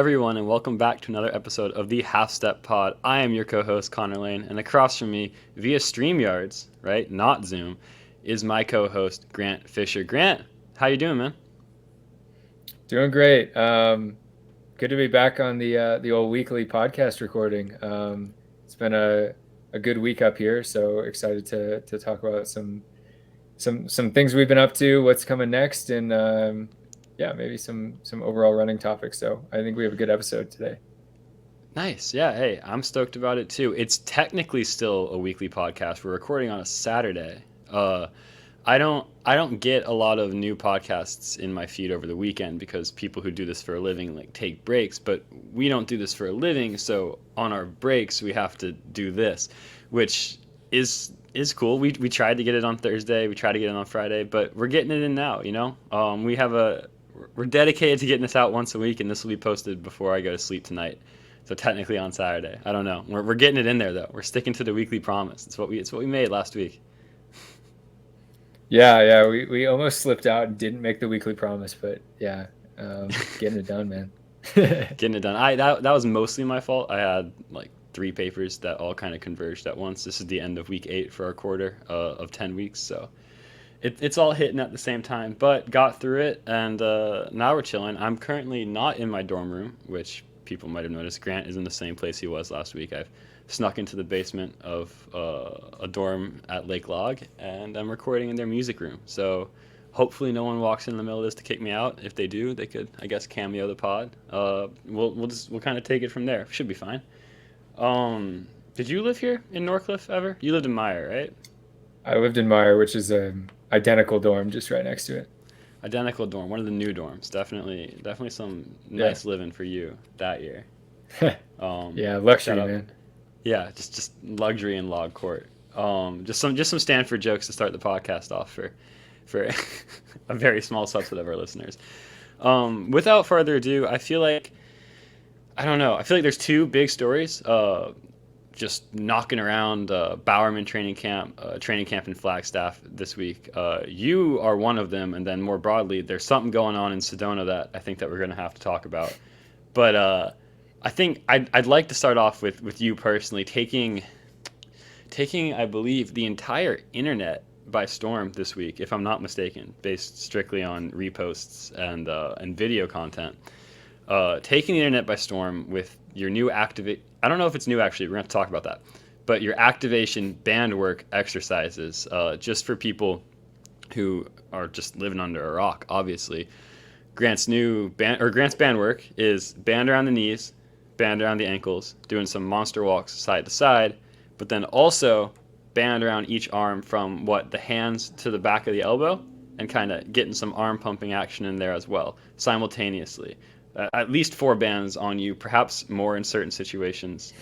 everyone, and welcome back to another episode of the Halfstep Pod. I am your co-host, Connor Lane, and across from me, via StreamYards, right, not Zoom, is my co-host, Grant Fisher. Grant, how you doing, man? Doing great. Good to be back on the old weekly podcast recording. It's been a good week up here, so excited to talk about some things we've been up to, what's coming next, and yeah, maybe some overall running topics. So I think we have a good episode today. Nice. Yeah, hey, I'm stoked about it too. It's technically still a weekly podcast. We're recording on a Saturday. I don't get a lot of new podcasts in my feed over the weekend because people who do this for a living like take breaks, but we don't do this for a living, so on our breaks we have to do this, which is cool. We tried to get it on Thursday, we tried to get it on Friday, but we're getting it in now, you know? We're dedicated to getting this out once a week, and this will be posted before I go to sleep tonight. So technically on Saturday. I don't know. We're getting it in there though. We're sticking to the weekly promise. It's what we made last week. Yeah, we almost slipped out and didn't make the weekly promise, but yeah, getting it done, man. Getting it done. That was mostly my fault. I had like three papers that all kind of converged at once. This is the end of week 8 for our quarter of 10 weeks, so it's all hitting at the same time. But got through it, and now we're chilling. I'm currently not in my dorm room, which people might have noticed. Grant is in the same place he was last week. I've snuck into the basement of a dorm at Lake Log, and I'm recording in their music room. So hopefully no one walks in the middle of this to kick me out. If they do, they could, I guess, cameo the pod. We'll kind of take it from there. Should be fine. Did you live here in Norcliffe ever? You lived in Meyer, right? I lived in Meyer, which is an identical dorm just right next to it. Identical dorm, one of the new dorms. Definitely some Yeah, nice living for you that year. yeah, Shout luxury, out, man. yeah, just luxury in log court. Just some Stanford jokes to start the podcast off for a very small subset of our listeners. Without further ado, I don't know. I feel like there's two big stories. Just knocking around Bowerman training camp in Flagstaff this week. You are one of them, and then more broadly, there's something going on in Sedona that I think that we're going to have to talk about. But I think I'd like to start off with you personally taking I believe the entire internet by storm this week, if I'm not mistaken, based strictly on reposts and video content. Taking the internet by storm with your new activate. I don't know if it's new actually. We're going to talk about that. But your activation bandwork exercises, just for people who are just living under a rock, obviously. Grant's bandwork is band around the knees, band around the ankles, doing some monster walks side to side, but then also band around each arm from the hands to the back of the elbow, and kind of getting some arm pumping action in there as well simultaneously. At least 4 bands on you, perhaps more in certain situations.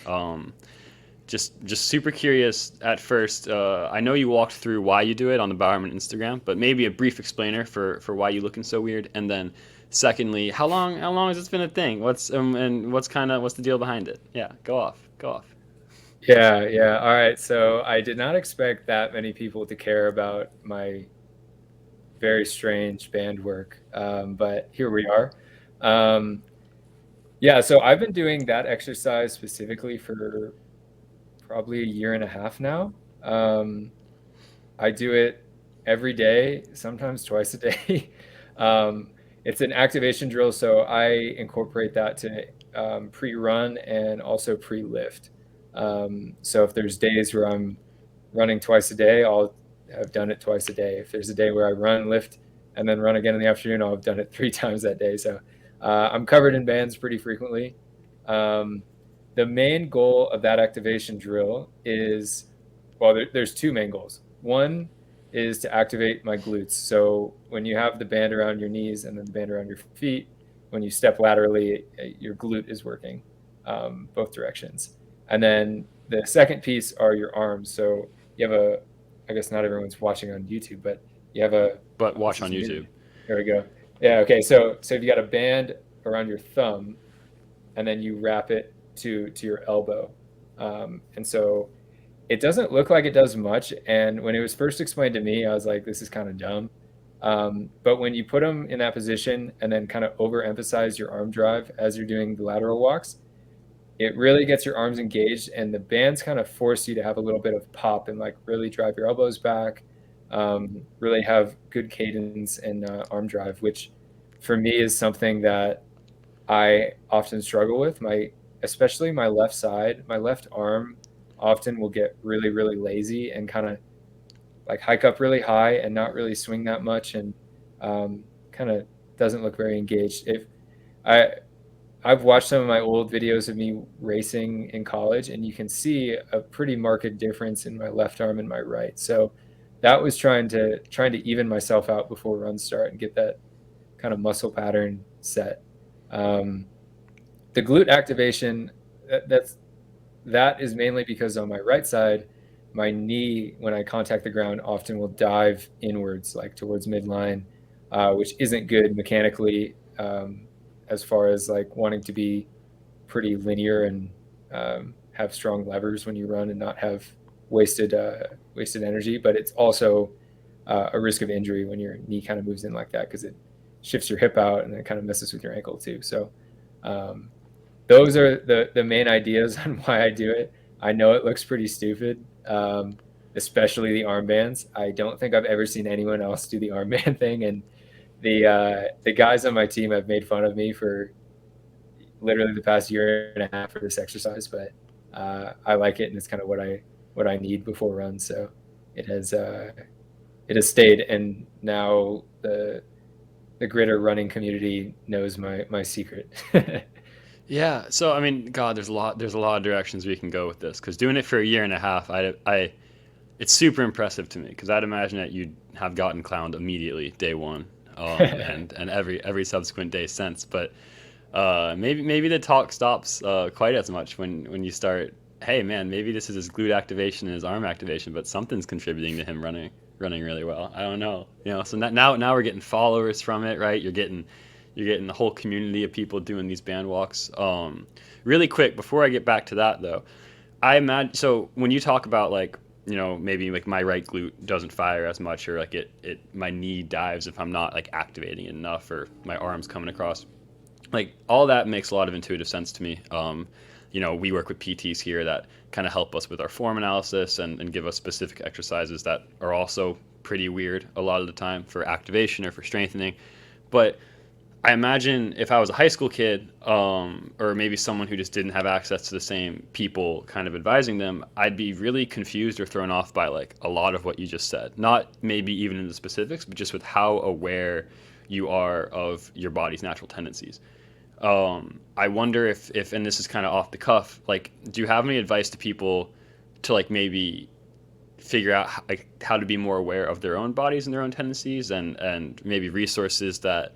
Just super curious at first. I know you walked through why you do it on the Bowerman Instagram, but maybe a brief explainer for why you looking so weird. And then, secondly, how long has this been a thing? What's the deal behind it? Yeah, go off. Yeah. All right. So I did not expect that many people to care about my very strange band work, but here we are. Um, yeah, so I've been doing that exercise specifically for probably a year and a half now. I do it every day, sometimes twice a day. um, it's an activation drill, so I incorporate that to pre-run and also pre-lift. So if there's days where I'm running twice a day, I'll have done it twice a day. If there's a day where I run, lift, and then run again in the afternoon, I'll have done it 3 times that day. So I'm covered in bands pretty frequently. Um, the main goal of that activation drill is, well, there's 2 main goals. One is to activate my glutes. So when you have the band around your knees and then the band around your feet, when you step laterally, your glute is working both directions. And then the second piece are your arms. So you have I guess not everyone's watching on YouTube, but you have But this watch on is YouTube. muted. There we go. Yeah. Okay. So if you got a band around your thumb, and then you wrap it to your elbow, and so it doesn't look like it does much. And when it was first explained to me, I was like, this is kind of dumb. But when you put them in that position and then kind of overemphasize your arm drive as you're doing the lateral walks, it really gets your arms engaged, and the bands kind of force you to have a little bit of pop and like really drive your elbows back, really have good cadence and arm drive, which for me is something that I often struggle with. Especially my left side, my left arm often will get really, really lazy and kind of like hike up really high and not really swing that much, and kind of doesn't look very engaged. If I I've watched some of my old videos of me racing in college, and you can see a pretty marked difference in my left arm and my right. So that was trying to even myself out before runs start and get that kind of muscle pattern set. Um, the glute activation, that is mainly because on my right side, my knee, when I contact the ground, often will dive inwards, like towards midline, which isn't good mechanically, as far as like wanting to be pretty linear and have strong levers when you run and not have wasted energy. But it's also a risk of injury when your knee kind of moves in like that, because it shifts your hip out and it kind of messes with your ankle too. So those are the main ideas on why I do it. I know it looks pretty stupid, especially the armbands. I don't think I've ever seen anyone else do the armband thing, and the guys on my team have made fun of me for literally the past year and a half for this exercise. But I like it, and it's kind of what I need before runs. So it has stayed, and now the gritter running community knows my secret. Yeah. So I mean, God, there's a lot of directions we can go with this. Because doing it for a year and a half, it's super impressive to me. Because I'd imagine that you'd have gotten clowned immediately day one, and every subsequent day since. But maybe the talk stops quite as much when you start. Hey man, maybe this is his glute activation and his arm activation, but something's contributing to him running really well. I don't know. So now we're getting followers from it, right? You're getting the whole community of people doing these band walks. Really quick, before I get back to that though, I imagine, so when you talk about like, maybe like my right glute doesn't fire as much, or like my knee dives if I'm not like activating it enough, or my arm's coming across, like all that makes a lot of intuitive sense to me. We work with PTs here that kind of help us with our form analysis and give us specific exercises that are also pretty weird a lot of the time for activation or for strengthening. But I imagine if I was a high school kid, or maybe someone who just didn't have access to the same people kind of advising them, I'd be really confused or thrown off by like a lot of what you just said. Not maybe even in the specifics, but just with how aware you are of your body's natural tendencies. I wonder if, and this is kind of off the cuff, like, do you have any advice to people to like maybe figure out how to be more aware of their own bodies and their own tendencies, and maybe resources that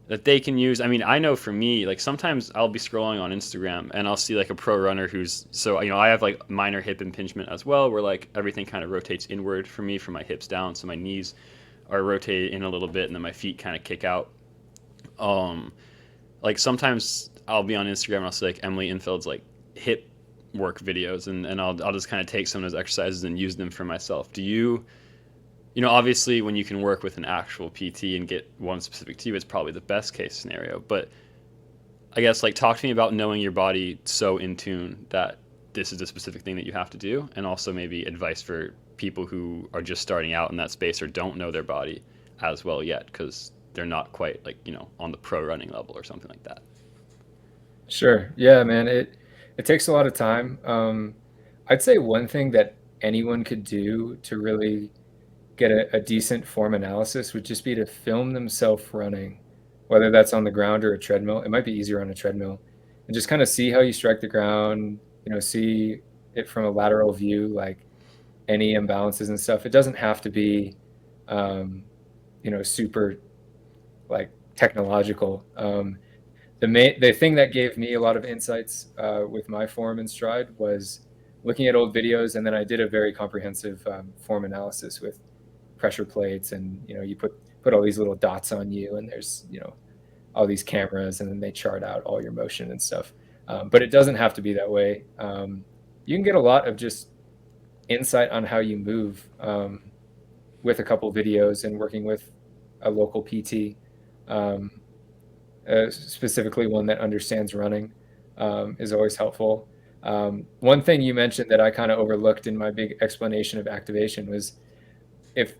they can use? I mean, I know for me, like sometimes I'll be scrolling on Instagram and I'll see like a pro runner so I have like minor hip impingement as well, where like everything kind of rotates inward for me from my hips down, so my knees are rotated in a little bit and then my feet kind of kick out. Like sometimes I'll be on Instagram and I'll see like Emily Infeld's like hip work videos, and I'll just kind of take some of those exercises and use them for myself. Do you, obviously when you can work with an actual PT and get one specific to you, it's probably the best case scenario. But I guess like talk to me about knowing your body so in tune that this is a specific thing that you have to do, and also maybe advice for people who are just starting out in that space or don't know their body as well yet, because they're not quite like, on the pro running level or something like that. Sure. Yeah, man. It takes a lot of time. I'd say one thing that anyone could do to really get a decent form analysis would just be to film themselves running, whether that's on the ground or a treadmill. It might be easier on a treadmill, and just kind of see how you strike the ground. See it from a lateral view, like any imbalances and stuff. It doesn't have to be, super like technological. The thing that gave me a lot of insights with my form and stride was looking at old videos, and then I did a very comprehensive form analysis with pressure plates, and you put all these little dots on you, and there's all these cameras, and then they chart out all your motion and stuff. But it doesn't have to be that way. You can get a lot of just insight on how you move with a couple videos and working with a local PT, um, specifically one that understands running, is always helpful. One thing you mentioned that I kind of overlooked in my big explanation of activation was if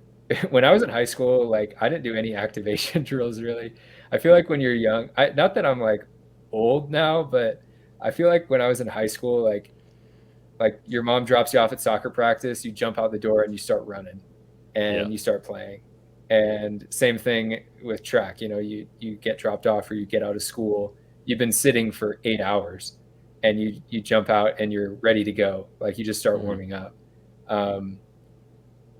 when I was in high school, like I didn't do any activation drills really. I feel like when you're young, not that I'm like old now, but I feel like when I was in high school, like your mom drops you off at soccer practice, you jump out the door and you start running Yeah. and you start playing. And same thing with track, you get dropped off or you get out of school, you've been sitting for 8 hours and you jump out and you're ready to go. Like you just start Hmm. warming up. Um,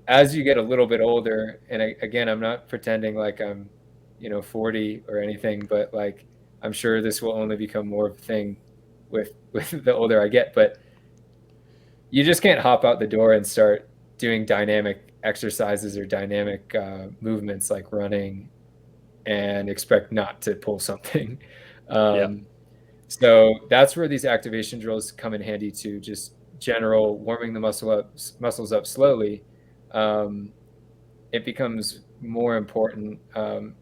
as you get a little bit older, and again, I'm not pretending like I'm, 40 or anything, but like I'm sure this will only become more of a thing with the older I get, but you just can't hop out the door and start doing dynamic exercises or dynamic movements like running and expect not to pull something. Yeah. Um, so that's where these activation drills come in handy to just general warming the muscles up slowly. Um, it becomes more important,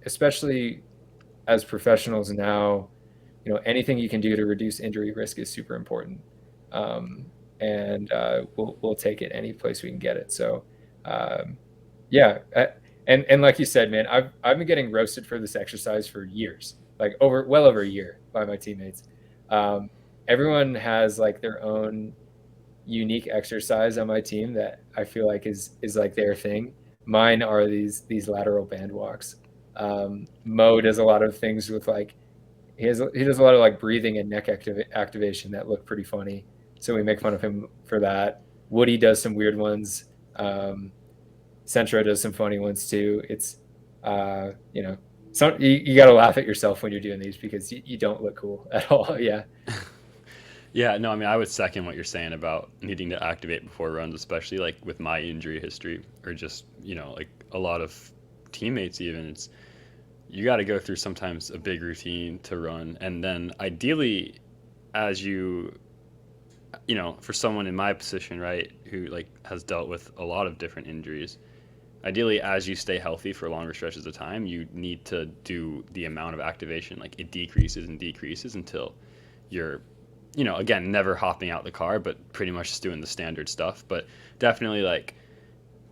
especially as professionals now. Anything you can do to reduce injury risk is super important, um, and we'll take it any place we can get it. So, um, yeah, and like you said, man, I've been getting roasted for this exercise for years, like well over a year by my teammates. Um, Everyone has like their own unique exercise on my team that I feel like is like their thing. Mine are these lateral band walks. Mo does a lot of things with like he does a lot of like breathing and neck activation that look pretty funny. So we make fun of him for that. Woody does some weird ones. Centro does some funny ones too. It's you know, you got to laugh at yourself when you're doing these because you don't look cool at all. Yeah. Yeah, no, I mean, I would second what you're saying about needing to activate before runs, especially like with my injury history or just, like a lot of teammates even. It's you got to go through sometimes a big routine to run. And then ideally, as for someone in my position, right, who like has dealt with a lot of different injuries, ideally, as you stay healthy for longer stretches of time, you need to do the amount of activation. Like it decreases and decreases until you're again, never hopping out the car, but pretty much just doing the standard stuff. But definitely, like,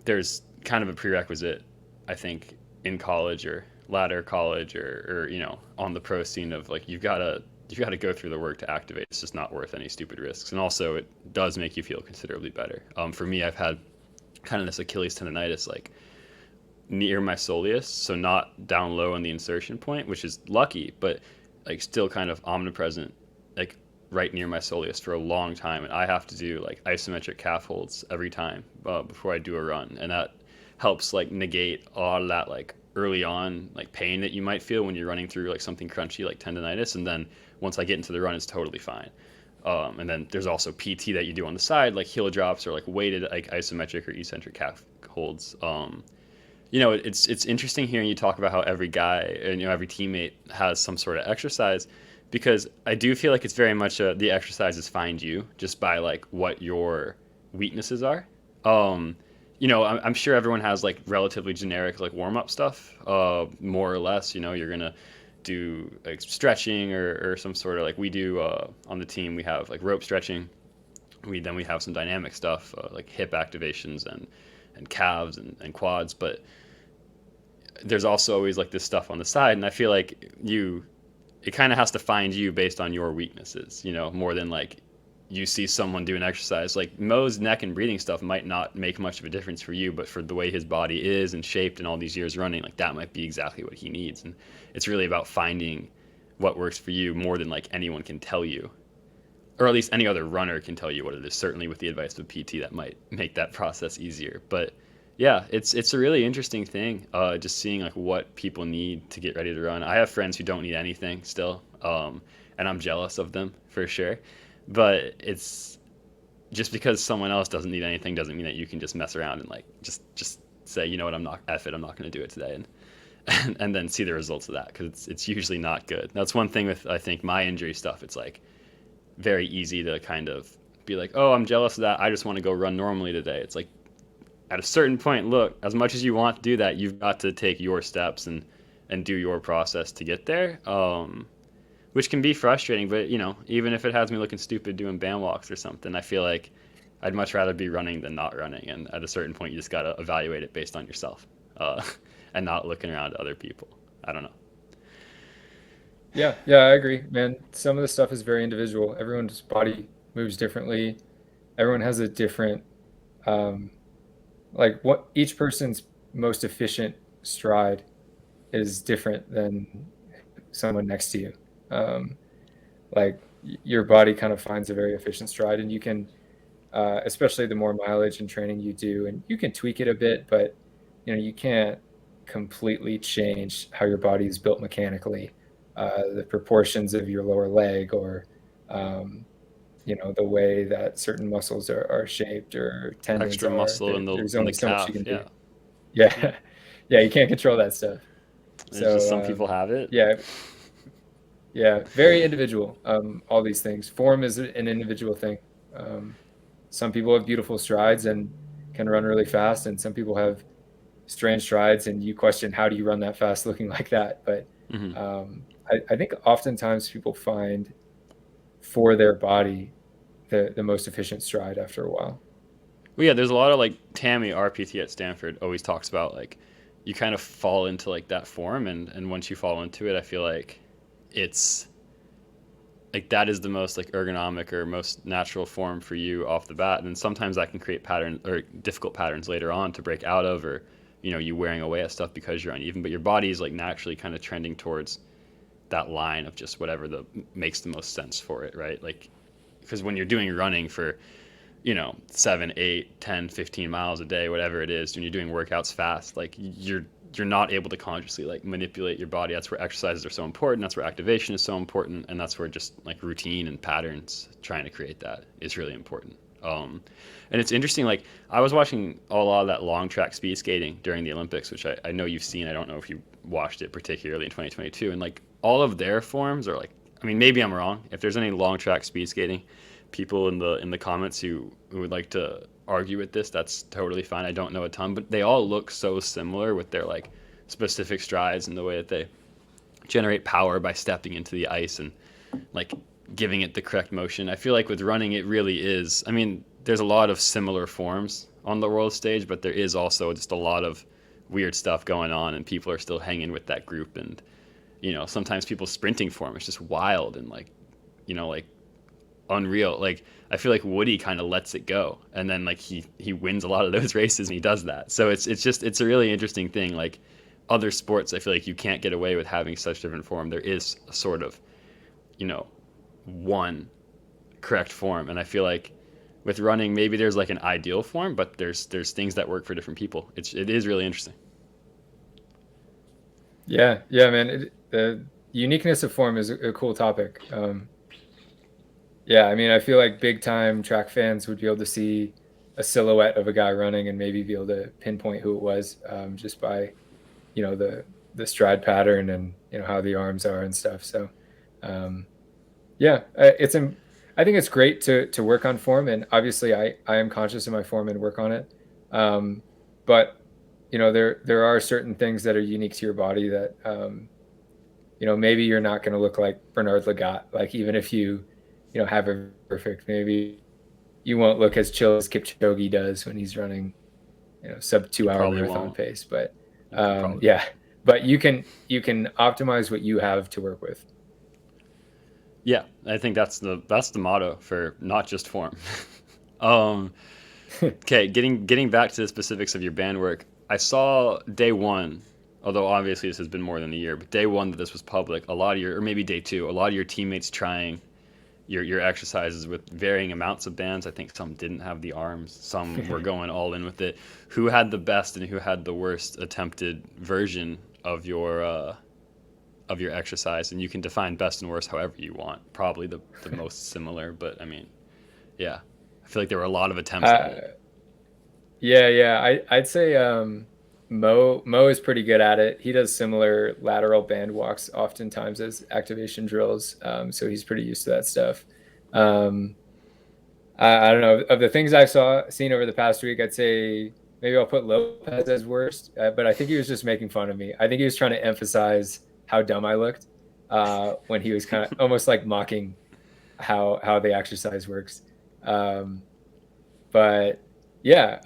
there's kind of a prerequisite, I think, in college or latter college or on the pro scene of like you got to go through the work to activate. It's just not worth any stupid risks, and also it does make you feel considerably better. For me, I've had kind of this Achilles tendonitis, like near my soleus, so not down low on the insertion point, which is lucky, but like still kind of omnipresent, like right near my soleus for a long time, and I have to do like isometric calf holds every time before I do a run, and that helps like negate a lot of that like early on like pain that you might feel when you're running through like something crunchy like tendonitis, and then once I get into the run, it's totally fine. And then there's also PT that you do on the side, like heel drops or like weighted like isometric or eccentric calf holds. It's interesting hearing you talk about how every guy and every teammate has some sort of exercise, because I do feel like it's very much the exercises find you just by like what your weaknesses are. I'm sure everyone has like relatively generic like warm up stuff, more or less. You're gonna do like stretching or some sort of like we do on the team. We have like rope stretching. We have some dynamic stuff like hip activations and calves and quads, but there's also always like this stuff on the side, and I feel like it kind of has to find you based on your weaknesses, more than like you see someone do an exercise like Mo's neck and breathing stuff might not make much of a difference for you, but for the way his body is and shaped and all these years running, like that might be exactly what he needs. And it's really about finding what works for you more than like anyone can tell you, or at least any other runner can tell you what it is. Certainly with the advice of PT, that might make that process easier. But yeah, it's a really interesting thing. Just seeing like what people need to get ready to run. I have friends who don't need anything still, and I'm jealous of them for sure. But it's just because someone else doesn't need anything doesn't mean that you can just mess around and like just say, you know what, I'm not F it, I'm not going to do it today, and then see the results of that, because it's usually not good. That's one thing with I think my injury stuff. It's like very easy to kind of be like, oh, I'm jealous of that. I just want to go run normally today. It's like at a certain point, look, as much as you want to do that, you've got to take your steps and do your process to get there. Which can be frustrating, but even if it has me looking stupid doing band walks or something, I feel like I'd much rather be running than not running. And at a certain point, you just got to evaluate it based on yourself, and not looking around at other people. I don't know. Yeah, yeah, I agree, man. Some of the stuff is very individual. Everyone's body moves differently. Everyone has a different, um, like what each person's most efficient stride is different than someone next to you. Um, like your body kind of finds a very efficient stride, and you can, especially the more mileage and training you do, and you can tweak it a bit, but you can't completely change how your body is built mechanically, the proportions of your lower leg, or um, the way that certain muscles are shaped or tendons Extra are. muscle There's in the only so much you calf. can do. Yeah. Yeah. Yeah, yeah, you can't control that stuff. It's just So some people have it. yeah, yeah, very individual. All these things. Form is an individual thing. Um, some people have beautiful strides and can run really fast, and some people have strange strides, and you question how do you run that fast looking like that. But Hmm. I think oftentimes people find for their body the most efficient stride after a while. Well, yeah, there's a lot of like Tammy, RPT at Stanford, always talks about like you kind of fall into like that form, and once you fall into it, I feel like it's like that is the most like ergonomic or most natural form for you off the bat. And then sometimes that can create pattern or difficult patterns later on to break out of, or you wearing away at stuff because you're uneven. But your body is like naturally kind of trending towards that line of just whatever the makes the most sense for it, right? Like because when you're doing running for 7, 8, 10, 15 miles a day, whatever it is, when you're doing workouts fast, like you're not able to consciously like manipulate your body. That's where exercises are so important. That's where activation is so important, and that's where just like routine and patterns trying to create that is really important. And it's interesting. Like I was watching a lot of that long track speed skating during the Olympics, which I know you've seen. I don't know if you watched it particularly in 2022, and like all of their forms are like. I mean, maybe I'm wrong. If there's any long track speed skating people in the comments who would like to argue with this, that's totally fine. I don't know a ton, but they all look so similar with their like specific strides and the way that they generate power by stepping into the ice and like giving it the correct motion. I feel like with running it really is. I mean, there's a lot of similar forms on the world stage, but there is also just a lot of weird stuff going on, and people are still hanging with that group. And sometimes people's sprinting form is just wild and like unreal. Like I feel like Woody kind of lets it go, and then like he wins a lot of those races, and he does that. So it's a really interesting thing. Like other sports, I feel like you can't get away with having such different form. There is a sort of one correct form, and I feel like with running maybe there's like an ideal form, but there's things that work for different people. It is really interesting. Yeah, yeah, man. The uniqueness of form is a cool topic. Yeah, I mean, I feel like big time track fans would be able to see a silhouette of a guy running and maybe be able to pinpoint who it was, just by the stride pattern and how the arms are and stuff. So um, yeah, I think it's great to work on form, and obviously I am conscious of my form and work on it. But there are certain things that are unique to your body that maybe you're not going to look like Bernard Lagat. Like even if you have it perfect, maybe you won't look as chill as Kipchoge does when he's running sub 2 hour Probably marathon won't. pace. But Probably won't. yeah, but you can optimize what you have to work with. Yeah, I think that's the motto for not just form. um Okay, getting back to the specifics of your band work, I saw day one, although obviously this has been more than a year, but day one that this was public, a lot of your, or maybe day two, a lot of your teammates trying your exercises with varying amounts of bands. I think some didn't have the arms, some were going all in with it. Who had the best and who had the worst attempted version of your exercise? And you can define best and worst however you want. Probably the most similar, but I mean, yeah, I feel like there were a lot of attempts at it. uh, Yeah, yeah. I'd say Mo is pretty good at it. He does similar lateral band walks oftentimes as activation drills. So he's pretty used to that stuff. Um, I don't know. Of the things I've seen over the past week, I'd say maybe I'll put Lopez as worst, but I think he was just making fun of me. I think he was trying to emphasize how dumb I looked when he was kind of almost like mocking how the exercise works. Um, but yeah,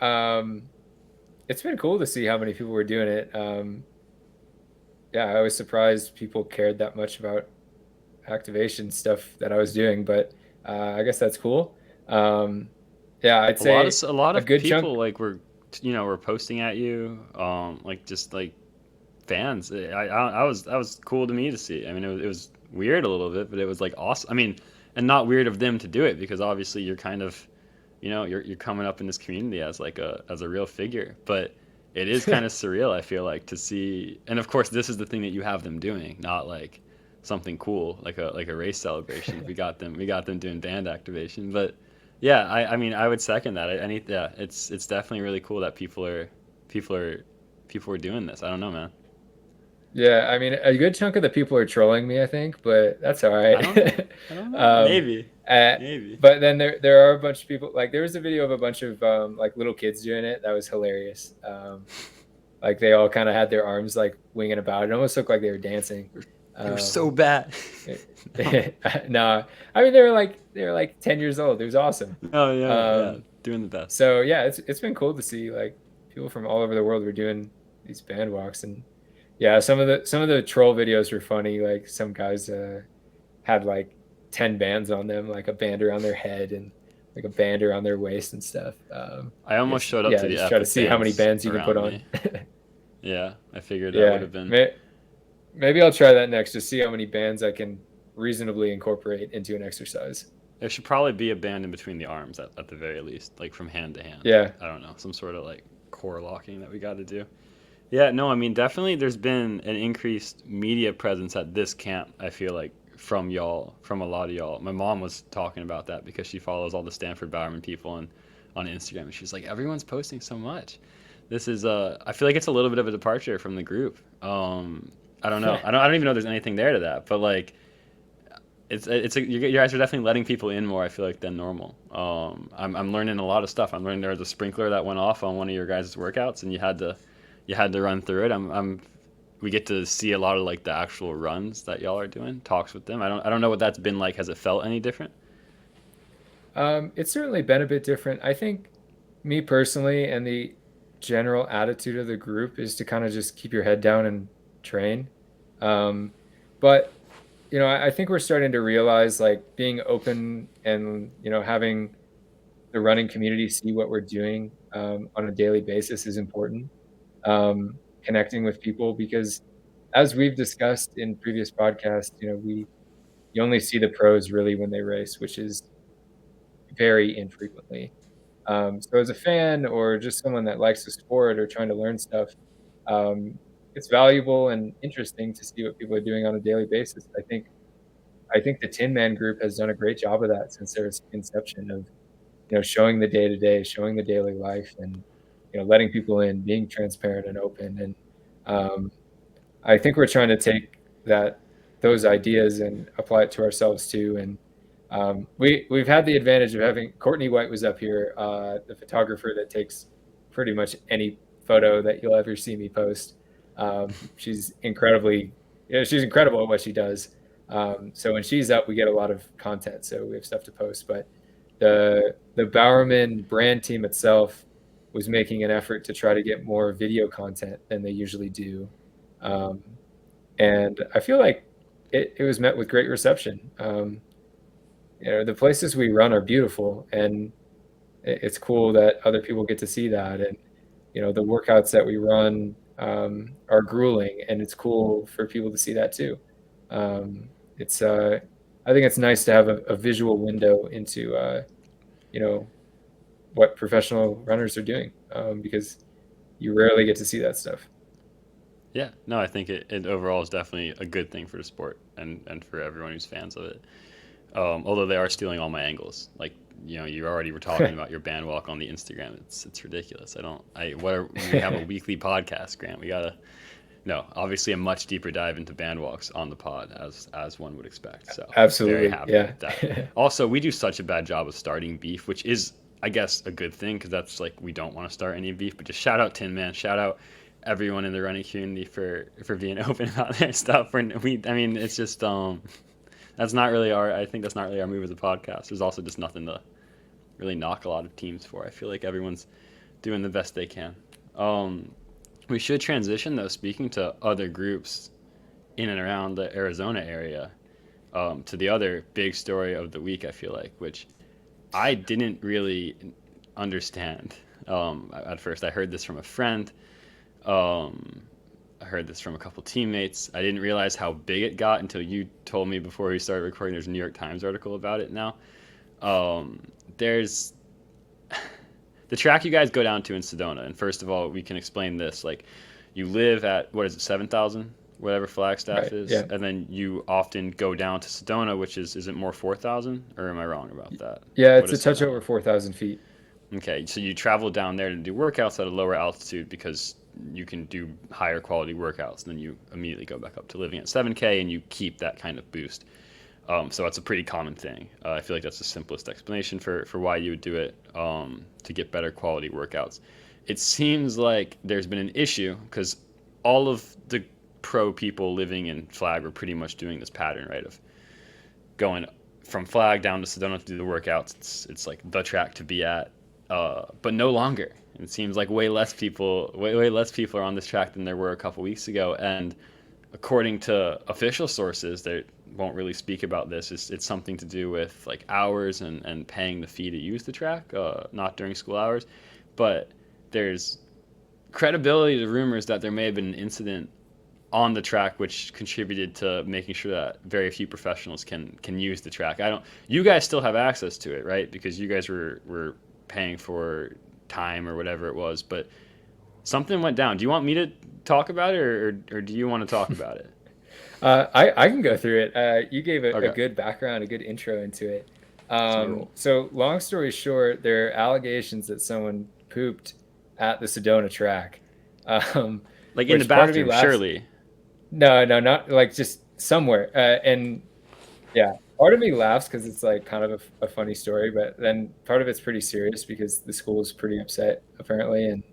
it's been cool to see how many people were doing it. Yeah, I was surprised people cared that much about activation stuff that I was doing, but I guess that's cool. Um, yeah, I'd say A lot a of good people chunk. like were posting at you, like just like fans. That was cool to me to see. I mean, it was weird a little bit, but it was like awesome. I mean, and not weird of them to do it because obviously you're kind of, you're coming up in this community as like a real figure, but it is kind of surreal. I feel like to see, and of course this is the thing that you have them doing, not like something cool like a race celebration. We got them doing band activation, but yeah, I mean I would second that. Yeah, it's definitely really cool that people are people are doing this. I don't know, man. Yeah, I mean, a good chunk of the people are trolling me, I think, but that's all I don't know. right. I don't know. um, Maybe. uh, Maybe. but then there are a bunch of people. Like there was a video of a bunch of like little kids doing it. That was hilarious. Like they all kind of had their arms like winging about. It almost looked like they were dancing. They were Um, so bad. No. no, I mean they were like 10 years old. It was awesome. Oh yeah, yeah. Um, Doing the best. so yeah, it's been cool to see like people from all over the world were doing these band walks. And yeah, some of the troll videos were funny. Like some guys had like 10 bands on them, like a band around their head and like a band around their waist and stuff. I almost showed up to the Just try to epic see how many bands bands you can put around on. me. Yeah, I figured that would Yeah, have been. maybe I'll try that next to see how many bands I can reasonably incorporate into an exercise. There should probably be a band in between the arms at the very least, like from hand to hand. Yeah. I don't know, some sort of like core locking that we got to do. Yeah, no, I mean definitely there's been an increased media presence at this camp. I feel like from y'all, from a lot of y'all. My mom was talking about that because she follows all the Stanford Bowerman people on Instagram, and she's like, everyone's posting so much. This is I feel like it's a little bit of a departure from the group. I don't know. I don't even know if there's anything there to that, but like you guys are definitely letting people in more. I feel like than normal. I'm learning a lot of stuff. I'm learning there was a sprinkler that went off on one of your guys' workouts, and you had to run through it. We get to see a lot of like the actual runs that y'all are doing. Talks with them. I don't know what that's been like. Has it felt any different? It's certainly been a bit different. I think me personally and the general attitude of the group is to kind of just keep your head down and train. Um, but I think we're starting to realize like being open and having the running community see what we're doing on a daily basis is important. Connecting with people because as we've discussed in previous podcasts, we you only see the pros really when they race, which is very infrequently. So as a fan or just someone that likes the sport or trying to learn stuff, it's valuable and interesting to see what people are doing on a daily basis. I think the Tin Man Group has done a great job of that since their inception of showing the day to day, showing the daily life, and letting people in, being transparent and open. And um, I think we're trying to take those ideas and apply it to ourselves too. And we've had the advantage of having Courtney White was up here, the photographer that takes pretty much any photo that you'll ever see me post. She's she's incredible at what she does. So when she's up, we get a lot of content, so we have stuff to post. But the Bowerman brand team itself was making an effort to try to get more video content than they usually do. Um, and I feel like it was met with great reception. The places we run are beautiful, and it's cool that other people get to see that. And the workouts that we run are grueling, and it's cool for people to see that too. It's I think it's nice to have a visual window into what professional runners are doing because you rarely get to see that stuff. Yeah, no, I think it overall is definitely a good thing for the sport and for everyone who's fans of it. Although they are stealing all my angles, like you already were talking about your band walk on the Instagram. It's ridiculous. We have a weekly podcast, Grant. We gotta no, obviously a much deeper dive into band walks on the pod as one would expect. So very Absolutely, happy yeah. with that. Also, we do such a bad job of starting beef, which is I guess, a good thing because that's like we don't want to start any beef. But just shout out Tin Man, shout out everyone in the running community for being open about their stuff. I mean, it's just that's not really our. I think that's not really our move as a podcast. There's also just nothing to really knock a lot of teams for. I feel like everyone's doing the best they can. Um, we should transition though. Speaking to other groups in and around the Arizona area, to the other big story of the week. I feel like, which I didn't really understand at first. I heard this from a friend. Um, I heard this from a couple teammates. I didn't realize how big it got until you told me before we started recording. There's a New York Times article about it now. There's the track you guys go down to in Sedona. And first of all, we can explain this. Like, you live at, what is it, 7,000? Whatever Flagstaff Right. is. Yeah. And then you often go down to Sedona, which is it more 4,000? Or am I wrong about that? Yeah, What it's a is touch Sedona? over 4,000 feet. Okay, so you travel down there to do workouts at a lower altitude because you can do higher quality workouts. Then you immediately go back up to living at 7K and you keep that kind of boost. So that's a pretty common thing. I feel like that's the simplest explanation for why you would do it, to get better quality workouts. It seems like there's been an issue because all of the pro people living in Flag were pretty much doing this pattern, right, of going from Flag down to Sedona to do the workouts. It's like the track to be at, but no longer. It seems like way less people are on this track than there were a couple weeks ago. And according to official sources, they won't really speak about this. It's something to do with like hours and paying the fee to use the track, not during school hours. But there's credibility to rumors that there may have been an incident on the track which contributed to making sure that very few professionals can use the track. I don't. You guys still have access to it, right? Because you guys were paying for time or whatever it was, but something went down. Do you want me to talk about it, or do you want to talk about it? I can go through it. You gave a Okay, good background, a good intro into it. let's roll. So long story short, there are allegations that someone pooped at the Sedona track, um, Like in the which part of me bathroom, laughs. surely. No, no, not like just somewhere. And yeah, part of me laughs because it's like kind of a funny story, but then part of it's pretty serious because the school is pretty upset apparently and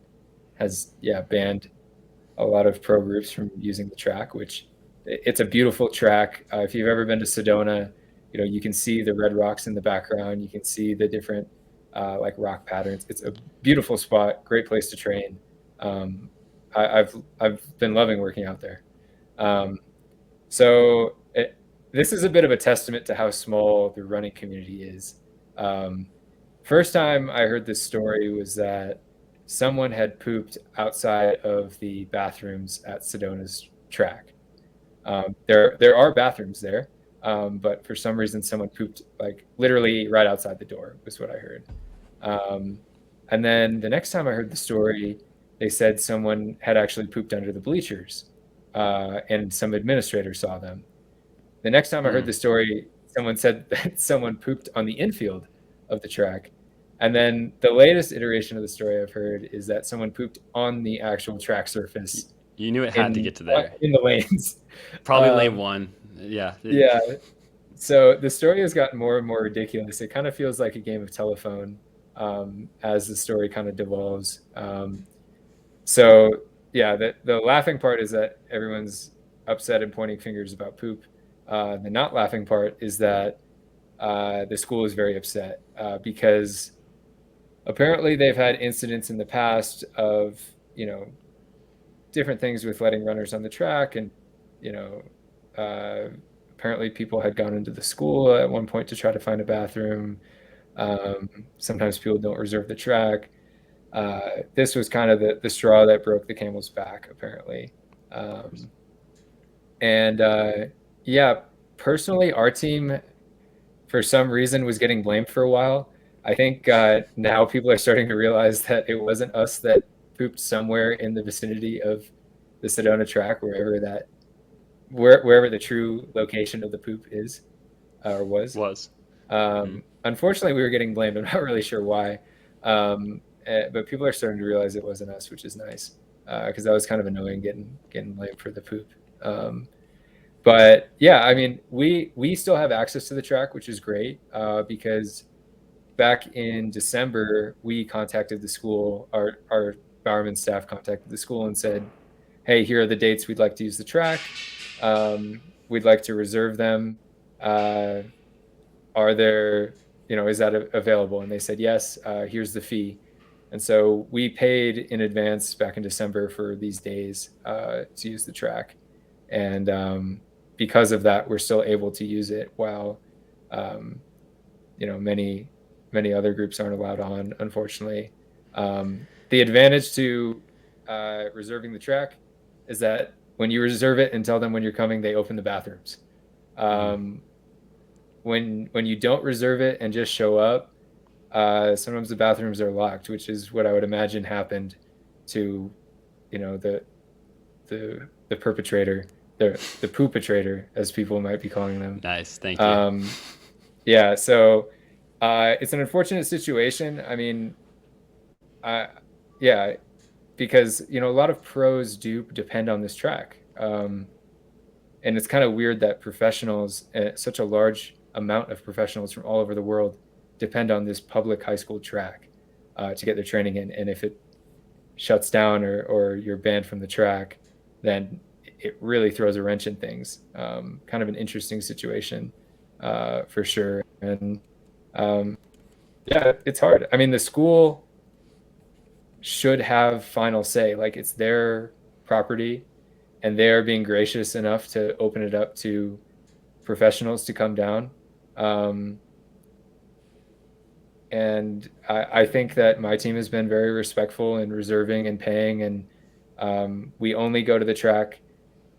has banned a lot of pro groups from using the track, which it's a beautiful track. If you've ever been to Sedona, you can see the red rocks in the background. You can see the different like rock patterns. It's a beautiful spot, great place to train. Um, I've been loving working out there. Um, so this is a bit of a testament to how small the running community is. Um, First time I heard this story was that someone had pooped outside of the bathrooms at Sedona's track. There are bathrooms there, but for some reason someone pooped like literally right outside the door was what I heard. Um, and then the next time I heard the story, they said someone had actually pooped under the bleachers, and some administrator saw them. The next time I heard Hmm. the story, someone said that someone pooped on the infield of the track. And then the latest iteration of the story I've heard is that someone pooped on the actual track surface You knew it had to in get to there. in the lanes. Probably lane Um, one. Yeah. yeah. So the story has gotten more and more ridiculous. It kind of feels like a game of telephone, as the story kind of devolves. So yeah, the laughing part is that everyone's upset and pointing fingers about poop. The not laughing part is that the school is very upset because apparently they've had incidents in the past of different things with letting runners on the track, and you know uh, apparently people had gone into the school at one point to try to find a bathroom. Sometimes people don't reserve the track. This was kind of the straw that broke the camel's back, apparently. Of course. Um, and yeah, personally, our team, for some reason, was getting blamed for a while. I think now people are starting to realize that it wasn't us that pooped somewhere in the vicinity of the Sedona track, wherever the true location of the poop is or was. Was. Hmm. Unfortunately, we were getting blamed. I'm not really sure why, but people are starting to realize it wasn't us, which is nice because that was kind of annoying getting blamed for the poop. But yeah, I mean, we still have access to the track, which is great because back in December, we contacted the school, our Bowerman staff contacted the school and said, hey, here are the dates we'd like to use the track. We'd like to reserve them. Are there, is that available? And they said, yes, here's the fee. And so we paid in advance back in December for these days to use the track. And because of that, we're still able to use it while, many, many other groups aren't allowed on, unfortunately. The advantage to reserving the track is that when you reserve it and tell them when you're coming, they open the bathrooms. When you don't reserve it and just show up, sometimes the bathrooms are locked, which is what I would imagine happened to, the perpetrator, the poopatrator, as people might be calling them. Nice, thank you. Yeah, so it's an unfortunate situation. I mean, yeah, because a lot of pros do depend on this track, and it's kind of weird that professionals, such a large amount of professionals from all over the world, depend on this public high school track to get their training in. And if it shuts down or you're banned from the track, then it really throws a wrench in things. Kind of an interesting situation for sure. And yeah, it's hard. I mean, the school should have final say. Like, it's their property, and they're being gracious enough to open it up to professionals to come down. And I think that my team has been very respectful in reserving and paying, and we only go to the track.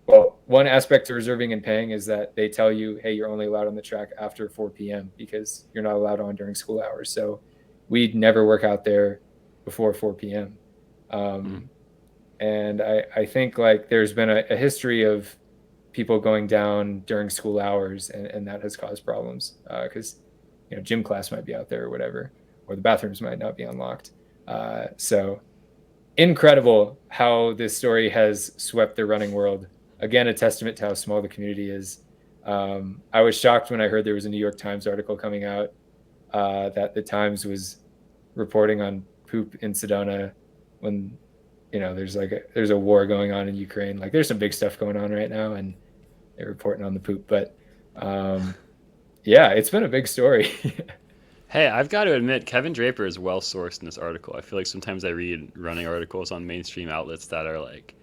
Well, one aspect to reserving and paying is that they tell you, hey, you're only allowed on the track after 4 p.m. because you're not allowed on during school hours. So we'd never work out there before 4 p.m. And I think like there's been a history of people going down during school hours, and that has caused problems because gym class might be out there or whatever, or the bathrooms might not be unlocked. So incredible how this story has swept the running world. Again, a testament to how small the community is. I was shocked when I heard there was a New York Times article coming out that the Times was reporting on poop in Sedona when there's a war going on in Ukraine. Like, there's some big stuff going on right now, and they're reporting on the poop. But yeah, it's been a big story. Hey, I've got to admit, Kevin Draper is well sourced in this article. I feel like sometimes I read running articles on mainstream outlets that are like,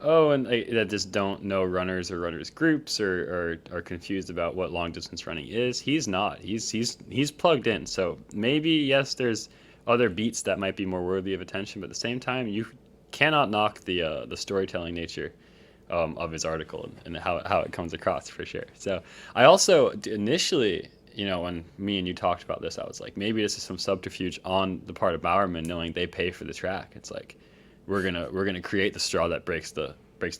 oh, and that just don't know runners or runners groups, or are confused about what long distance running is. He's not. He's plugged in. So maybe yes, there's other beats that might be more worthy of attention, but at the same time, you cannot knock the storytelling nature of his article and how it comes across for sure. So I also initially, when me and you talked about this, I was like, maybe this is some subterfuge on the part of Bowerman, knowing they pay for the track. It's like, we're gonna create the straw that breaks the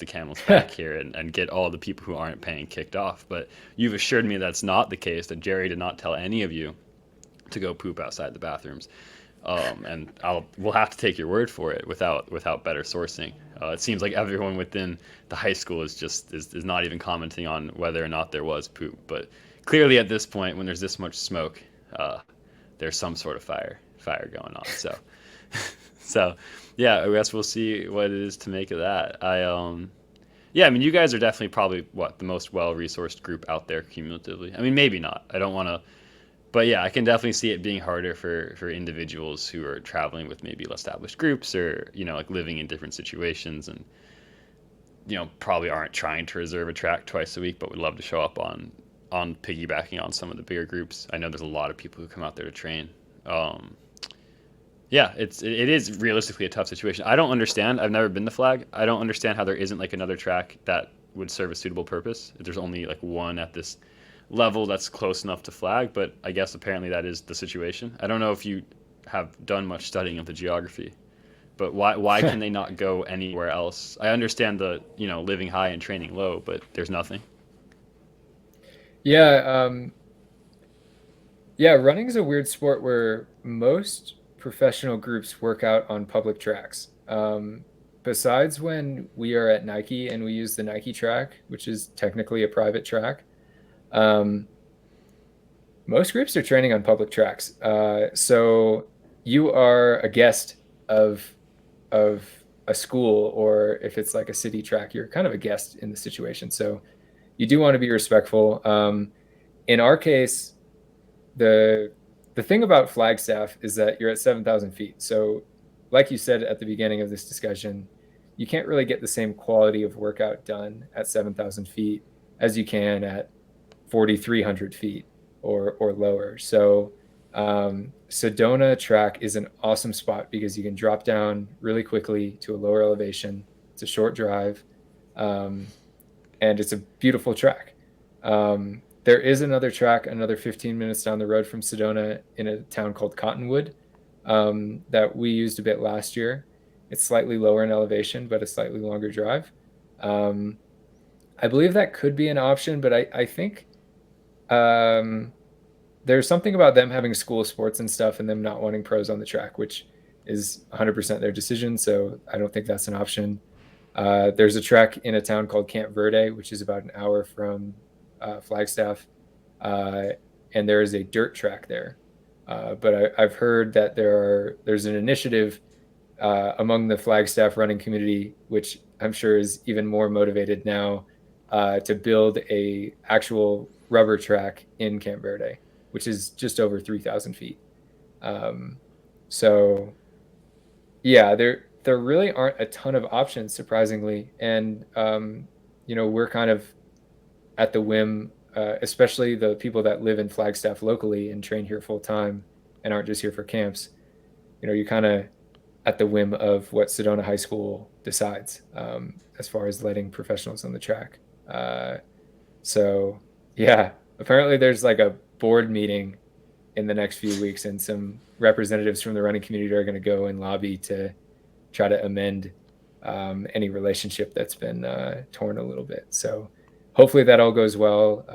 camel's back here and get all the people who aren't paying kicked off. But you've assured me that's not the case, that Jerry did not tell any of you to go poop outside the bathrooms. And we'll have to take your word for it without better sourcing. It seems like everyone within the high school is not even commenting on whether or not there was poop. But clearly at this point, when there's this much smoke, there's some sort of fire going on. So so yeah, I guess we'll see what it is to make of that. Yeah, I mean, you guys are definitely probably the most well-resourced group out there cumulatively. I mean, maybe not. I don't want to. But yeah, I can definitely see it being harder for individuals who are traveling with maybe established groups, or like living in different situations, and probably aren't trying to reserve a track twice a week, but would love to show up on piggybacking on some of the bigger groups. I know there's a lot of people who come out there to train. Yeah, it is realistically a tough situation. I don't understand. I've never been to Flag. I don't understand how there isn't like another track that would serve a suitable purpose. There's only like one at this level that's close enough to Flag, but I guess apparently that is the situation. I don't know if you have done much studying of the geography, but why can they not go anywhere else? I understand the living high and training low, but there's nothing. Yeah, yeah, running is a weird sport where most professional groups work out on public tracks. Besides when we are at Nike and we use the Nike track, which is technically a private track, Most groups are training on public tracks. So you are a guest of a school, or if it's like a city track, you're kind of a guest in the situation. So you do want to be respectful. In our case, the thing about Flagstaff is that you're at 7,000 feet. So, like you said at the beginning of this discussion, you can't really get the same quality of workout done at 7,000 feet as you can at 4,300 feet or lower. So Sedona track is an awesome spot because you can drop down really quickly to a lower elevation. It's a short drive, and it's a beautiful track. There is another track, another 15 minutes down the road from Sedona in a town called Cottonwood, that we used a bit last year. It's slightly lower in elevation, but a slightly longer drive. I believe that could be an option, but I think there's something about them having school sports and stuff and them not wanting pros on the track, which is 100% their decision. So I don't think that's an option. There's a track in a town called Camp Verde, which is about an hour from Flagstaff, and there is a dirt track there. But I've heard that there's an initiative among the Flagstaff running community, which I'm sure is even more motivated now, to build a actual rubber track in Camp Verde, which is just over 3,000 feet. So yeah, there really aren't a ton of options, surprisingly. And, we're kind of at the whim, especially the people that live in Flagstaff locally and train here full time and aren't just here for camps. You're kind of at the whim of what Sedona High School decides, as far as letting professionals on the track. So yeah, apparently there's like a board meeting in the next few weeks, and some representatives from the running community are going to go and lobby to try to amend any relationship that's been torn a little bit. So hopefully that all goes well.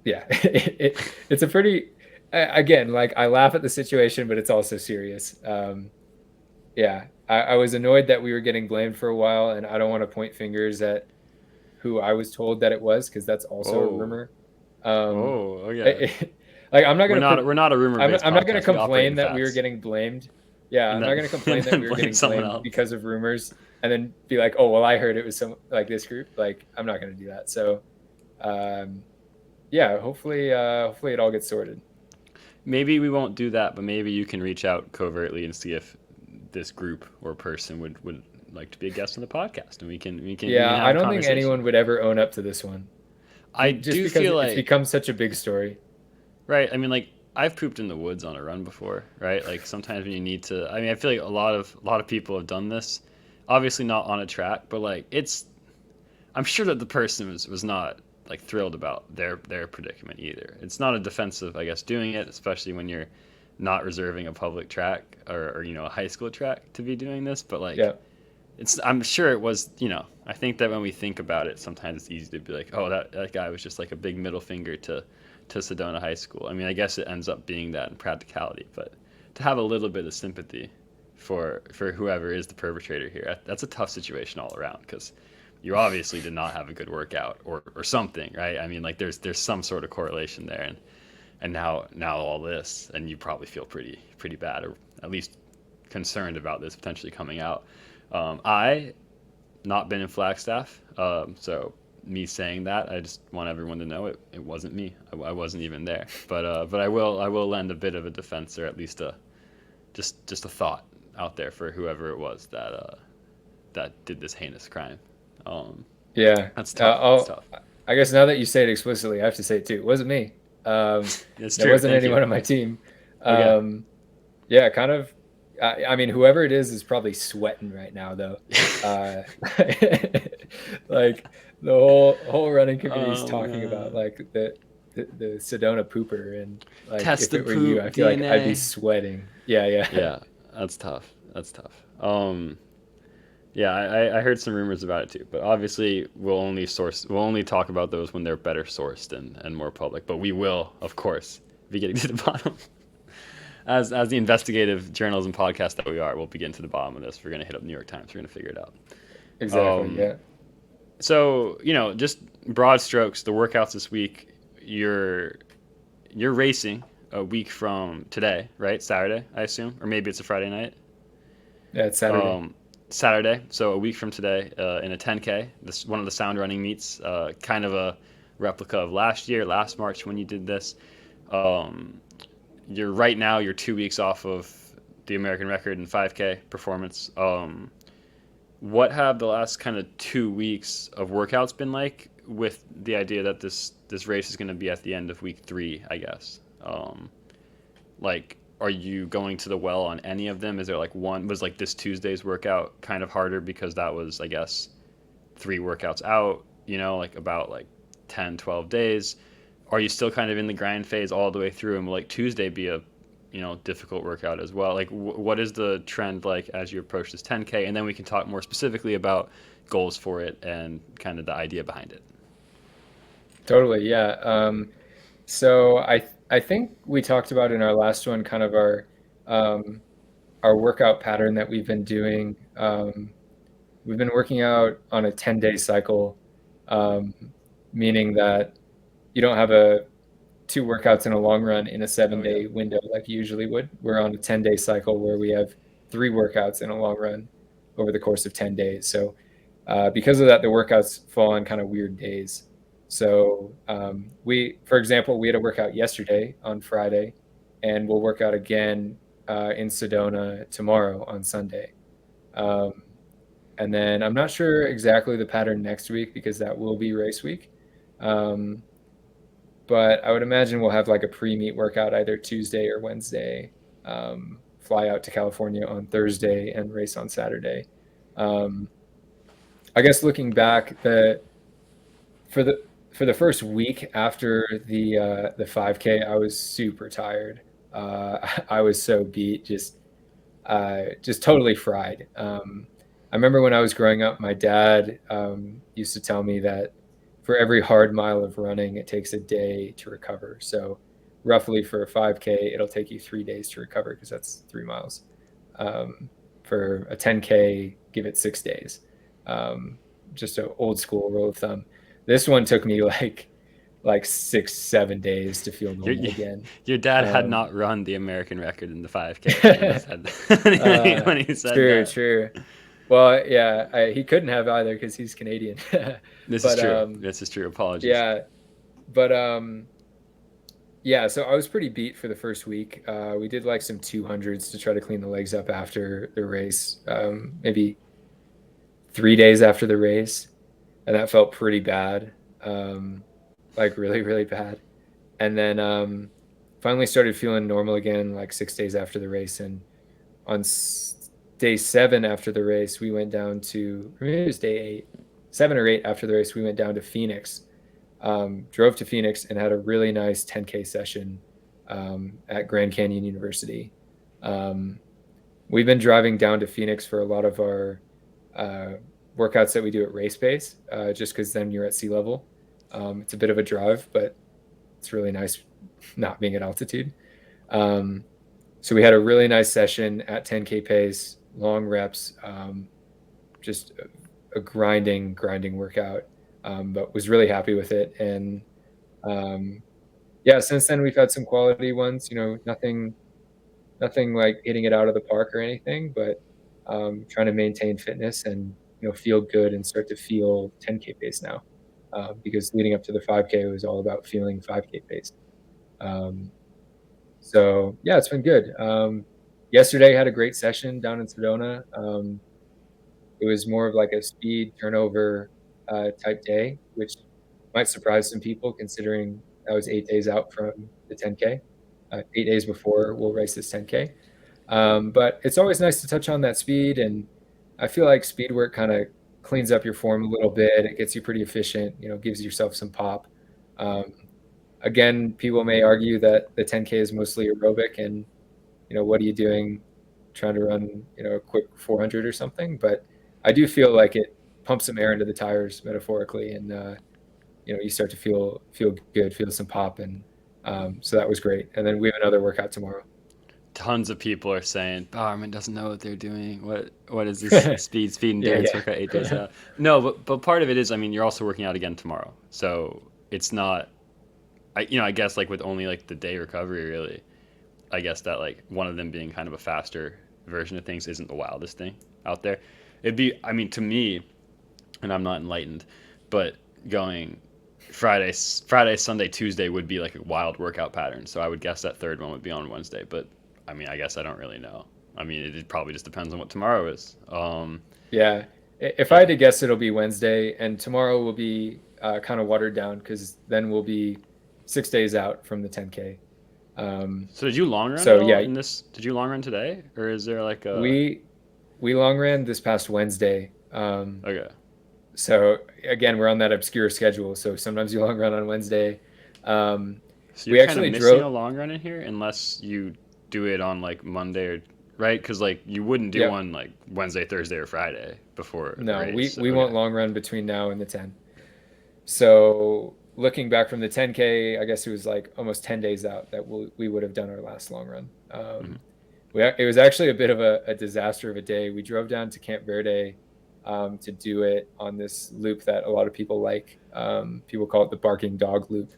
It's a pretty, again, like, I laugh at the situation, but it's also serious. I was annoyed that we were getting blamed for a while, and I don't want to point fingers at who I was told that it was, because that's also a rumor. Okay. Like, I'm not gonna. We're not a rumor-based I'm not gonna podcast. We operate complain in that we were facts. getting blamed. Yeah, I'm And not then- gonna complain and that then we were blame getting someone blamed else. because of rumors, and then be like, oh well, I heard it was some like this group. Like, I'm not gonna do that. So, hopefully it all gets sorted. Maybe we won't do that, but maybe you can reach out covertly and see if this group or person would like to be a guest on the podcast, and we can Yeah, have I a don't think conversation. anyone would ever own up to this one. I Just do because feel it's like, become such a big story. right. I mean, like, I've pooped in the woods on a run before, right? Like, sometimes when you need to. I mean, I feel like a lot of people have done this. Obviously not on a track, but like, it's. I'm sure that the person was not like thrilled about their predicament either. It's not a defensive, I guess, doing it, especially when you're not reserving a public track or a high school track to be doing this. But like, Yeah. I'm sure it was. I think that when we think about it, sometimes it's easy to be like, oh, that guy was just like a big middle finger to Sedona High School. I mean, I guess it ends up being that in practicality, but to have a little bit of sympathy for whoever is the perpetrator here, that's a tough situation all around, because you obviously did not have a good workout or something, right? I mean, like, there's some sort of correlation there, and now all this, and you probably feel pretty bad, or at least concerned about this potentially coming out. I not been in Flagstaff, so me saying that, I just want everyone to know it wasn't me. I wasn't even there, but I will lend a bit of a defense, or at least just a thought out there for whoever it was that did this heinous crime. Yeah. That's tough. That's tough. I guess now that you say it explicitly, I have to say it too. It wasn't me. It's There true. wasn't Thank anyone you. on my team. Okay. Yeah, kind of. I mean, whoever it is probably sweating right now, though. Like, the whole running community is talking about, like, the Sedona pooper, and like, Test if the it were you, poop I feel like I'd be DNA. sweating. Yeah. Yeah, that's tough. Yeah, I heard some rumors about it too, but obviously we'll only talk about those when they're better sourced and more public. But we will, of course, be getting to the bottom. As the investigative journalism podcast that we are, we'll be getting to the bottom of this. We're gonna hit up New York Times. We're gonna figure it out. Exactly. Yeah. So, just broad strokes, the workouts this week, you're you're racing a week from today, right? Saturday, I assume, or maybe it's a Friday night. Yeah, it's Saturday. Saturday, so a week from today, in a 10K. This one of the sound running meets, kind of a replica of last year, last March when you did this. Um, you're 2 weeks off of the American record in 5K performance. What have the last kind of 2 weeks of workouts been like, with the idea that this race is going to be at the end of week 3, I guess? Like, are you going to the well on any of them? Is there like one, was like this Tuesday's workout kind of harder because that was, I guess, 3 workouts out, like about like 10, 12 days? Are you still kind of in the grind phase all the way through, and will like Tuesday be a difficult workout as well? Like, what is the trend like as you approach this 10K? And then we can talk more specifically about goals for it and kind of the idea behind it. Totally, yeah. So I think we talked about in our last one kind of um, our workout pattern that we've been doing. We've been working out on a 10-day cycle, um, meaning that you don't have a 2 workouts in a long run in a seven Oh yeah. day window like you usually would. We're on a 10-day cycle where we have 3 workouts in a long run over the course of 10 days. So because of that, the workouts fall on kind of weird days. So for example, we had a workout yesterday on Friday, and we'll work out again in Sedona tomorrow on Sunday. Um, and then I'm not sure exactly the pattern next week because that will be race week. Um, but I would imagine we'll have like a pre-meet workout either Tuesday or Wednesday, fly out to California on Thursday and race on Saturday. Um, I guess looking back, for the for the first week after the 5K, I was super tired. I was so beat, just totally fried. I remember when I was growing up, my dad used to tell me that for every hard mile of running, it takes a day to recover. So roughly for a 5K, it'll take you 3 days to recover because that's 3 miles. For a 10K, give it 6 days. Um, just an old school rule of thumb. This one took me like 6, 7 days to feel Your normal again. your dad had Um, not run the American record in the 5K when he said that. uh, when he said true, that. true. Well, yeah, he couldn't have either because he's Canadian. This is But true. This is true. Apologies. yeah, but yeah. So I was pretty beat for the first week. We did like some 200s to try to clean the legs up after the race. Maybe 3 days after the race, and that felt pretty bad. Like really, really bad. And then finally started feeling normal again, like 6 days after the race. And on day 7 after the race, we went down to, or maybe it was day 8, 7 or 8 after the race, we went down to Phoenix. Drove to Phoenix and had a really nice 10K session at Grand Canyon University. Um, we've been driving down to Phoenix for a lot of our uh, workouts that we do at race pace, just because then you're at sea level. It's a bit of a drive, but it's really nice not being at altitude. Um, so we had a really nice session at 10K pace, long reps, just a grinding workout, but was really happy with it. And yeah, since then we've had some quality ones. Nothing like hitting it out of the park or anything, but trying to maintain fitness and feel good and start to feel 10K pace now, because leading up to the 5K was all about feeling 5K pace. Um, so yeah, it's been good. Yesterday had a great session down in Sedona. It was more of like a speed turnover type day, which might surprise some people considering I was 8 days out from the 10K. 8 days before we'll race this 10K. But it's always nice to touch on that speed, and I feel like speed work kind of cleans up your form a little bit. It gets you pretty efficient, gives yourself some pop. Um, Again, people may argue that the 10K is mostly aerobic, and what are you doing trying to run a quick 400 or something? But I do feel like it pumps some air into the tires metaphorically, and you start to feel good, feel some pop, and so that was great. And then we have another workout tomorrow. tons of people are saying Bowerman doesn't know what they're doing. What is this speed Yeah, endurance workout 8 days yeah. out? No, but part of it is, I mean, you're also working out again tomorrow, so it's not. I guess like with only like the day recovery, really. I guess that like one of them being kind of a faster version of things isn't the wildest thing out there. It'd be, I mean, to me, and I'm not enlightened, but going Friday, Sunday, Tuesday would be like a wild workout pattern. So I would guess that third one would be on Wednesday. But I mean, I guess I don't really know. I mean, it probably just depends on what tomorrow is. Yeah. If I had Yeah. to guess, it'll be Wednesday, and tomorrow will be kind of watered down because then we'll be 6 days out from the 10K. So did you long run at So all yeah, in this? Did you long run today, or is there like a? we we long ran this past Wednesday. Okay. So again, we're on that obscure schedule. So sometimes you long run on Wednesday. Um, So you're we kind of actually missing drove. a long run in here unless you do it on like Monday or right? Because like you wouldn't do Yep. one like Wednesday, Thursday, or Friday before the No, race. we So, we won't okay. long run between now and the 10. So looking back from the 10K, I guess it was like almost 10 days out that we would have done our last long run. Hmm. It was actually a bit of a disaster of a day. We drove down to Camp Verde to do it on this loop that a lot of people like. People call it the barking dog loop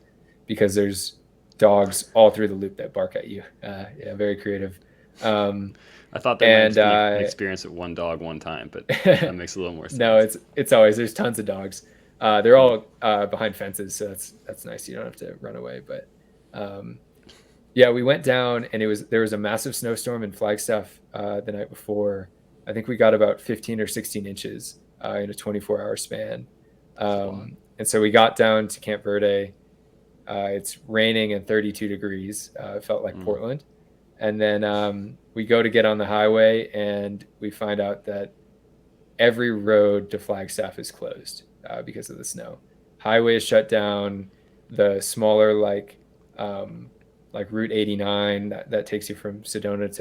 because there's dogs all through the loop that bark at you. Yeah, very creative. Um, I thought there might have and just been like an experience with one dog one time, but that makes a little more no, sense. it's always there's tons of dogs. They're Mhm. all behind fences, so that's nice. You don't have to run away. But um, yeah, we went down, and there was a massive snowstorm in Flagstaff the night before. I think we got about 15 or 16 inches in a 24-hour span. That's a lot. And so we got down to Camp Verde. It's raining and 32 degrees. It felt like Mm. Portland. And then we go to get on the highway, and we find out that every road to Flagstaff is closed because of the snow. Highway is shut down. The smaller like Route 89 that takes you from Sedona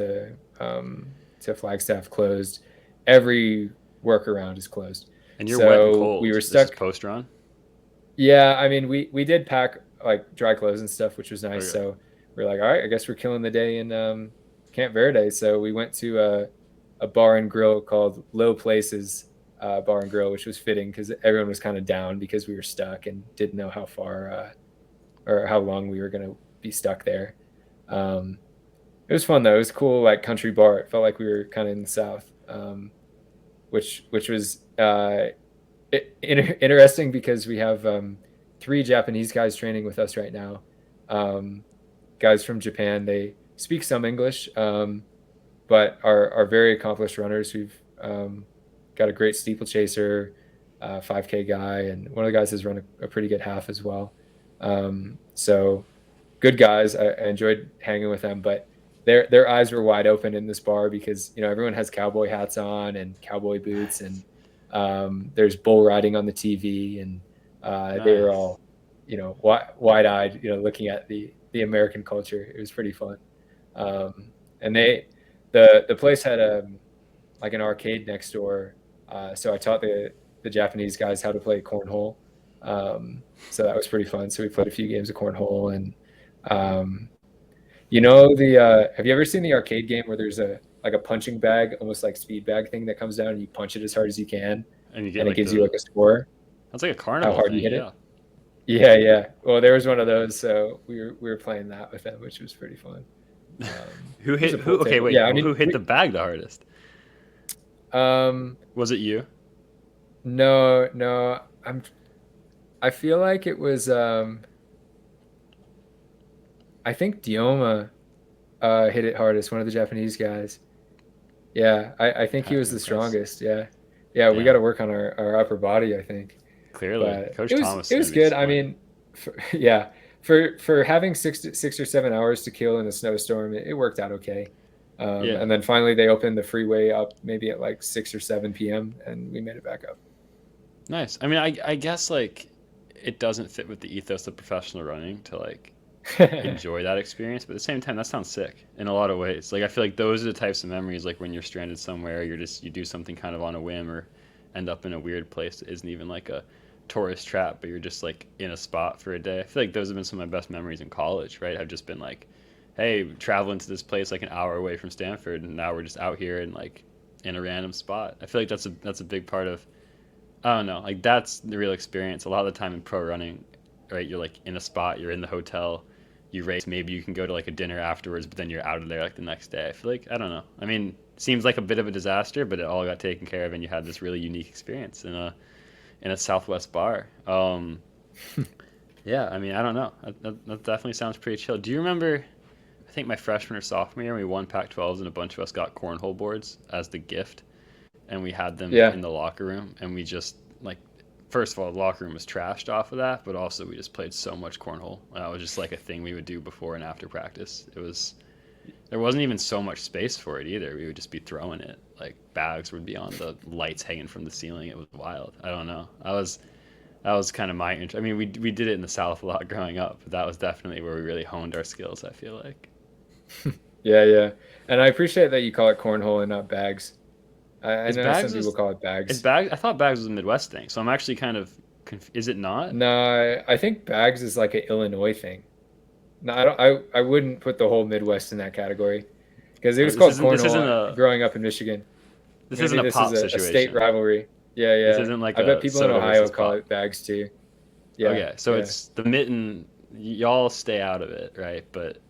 to Flagstaff closed. Every workaround is closed. And you're wet and So we cold. were This is stuck. post run. Yeah, I mean we did pack like dry clothes and stuff, which was nice. Okay. So we're like, all right, I guess we're killing the day in Camp Verde. So we went to a bar and grill called Low Places Bar and Grill, which was fitting because everyone was kind of down because we were stuck and didn't know how far or how long we were going to be stuck there. Um, it was fun though. It was cool, like country bar. It felt like we were kind of in the South, which was interesting because we have three Japanese guys training with us right now. Um, Guys from Japan. They speak some English, but are very accomplished runners who've got a great steeplechaser, 5K guy, and one of the guys has run a pretty good half as well. So good guys. I enjoyed hanging with them, but their eyes were wide open in this bar because everyone has cowboy hats on and cowboy boots, and there's bull riding on the TV, and they were Nice. all wide eyed, looking at the American culture. It was pretty fun. And the place had like an arcade next door, so I taught the Japanese guys how to play cornhole. So that was pretty fun. So we played a few games of cornhole, and um, the have you ever seen the arcade game where there's a punching bag, almost like speed bag thing that comes down and you punch it as hard as you can, And you get and it like gives you the. like a score, That's like a how carnival hard you thing. hit it? Yeah. Yeah, yeah. Well, there was one of those, so we were playing that with them, which was pretty fun. Who It was a hit who? pool Okay, table. wait. Yeah, I Well, mean, who hit the bag the hardest? um, Was it you? no, no. I feel like it was. I think Dioma hit it hardest. One of the Japanese guys. Yeah, I think he was the Impressed. strongest. Yeah, yeah. We got Damn. to work on our upper body, I think. Clearly, But Coach it was Thomas is it gonna was be good. I disappointed. mean, yeah, for having 6 or 7 hours to kill in a snowstorm, it worked out okay. Yeah. And then finally they opened the freeway up maybe at like 6 or 7 p.m. and we made it back up. Nice. I mean, I guess like it doesn't fit with the ethos of professional running to like enjoy that experience, but at the same time, that sounds sick in a lot of ways. Like I feel like those are the types of memories like when you're stranded somewhere, you do something kind of on a whim or end up in a weird place that isn't even like a tourist trap, but you're just like in a spot for a day. I feel like those have been some of my best memories in college, right? Have just been like hey, traveling to this place like an hour away from Stanford, and now we're just out here and like in a random spot. I feel like that's a big part of, I don't know, like that's the real experience. A lot of the time in pro running, right? You're like in a spot, you're in the hotel, you race, maybe you can go to like a dinner afterwards, but then you're out of there like the next day. I feel like, I don't know. I mean, seems like a bit of a disaster, but it all got taken care of, and you had this really unique experience in a Southwest bar. Yeah, I mean, I don't know. That definitely sounds pretty chill. Do you remember? I think my freshman or sophomore year, we won Pac-12s, and a bunch of us got cornhole boards as the gift, and we had them Yeah. in the locker room, and we just like, first of all, the locker room was trashed off of that, but also we just played so much cornhole. That was just like a thing we would do before and after practice. It was There wasn't even so much space for it either. We would just be throwing it. Like bags would be on the lights hanging from the ceiling. It was wild. I don't know. That was kind of my interest. I mean, we did it in the South a lot growing up, but that was definitely where we really honed our skills, I feel like. Yeah, yeah. And I appreciate that you call it cornhole and not bags. I Is know some bags people is call it is bags. bag? I thought bags was a Midwest thing, so I'm actually kind of is it not? No, I think bags is like an Illinois thing. No, I don't. I wouldn't put the whole Midwest in that category because it was This called isn't this isn't cornhole a growing up in Michigan. this isn't Maybe a this is pop a state situation. rivalry. Yeah, This yeah. isn't like I bet a people in soda Ohio versus call pop. it bags too. Yeah, Okay, so yeah, it's the mitten. Y'all stay out of it, right? But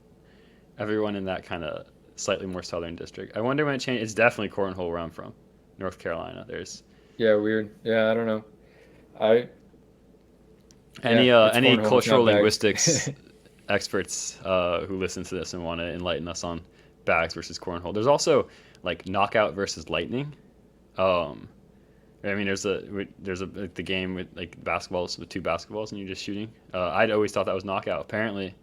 everyone in that kind of slightly more southern district. I wonder when it changed. It's definitely cornhole where I'm from, North Carolina. There's yeah. Weird. Yeah, I don't know. I yeah, it's any cornhole. It's cultural not bags. linguistics experts who listen to this and want to enlighten us on bags versus cornhole. There's also like knockout versus lightning. Um, I mean, there's a like the game with like basketballs with two basketballs and you're just shooting. I'd always thought that was knockout. Apparently,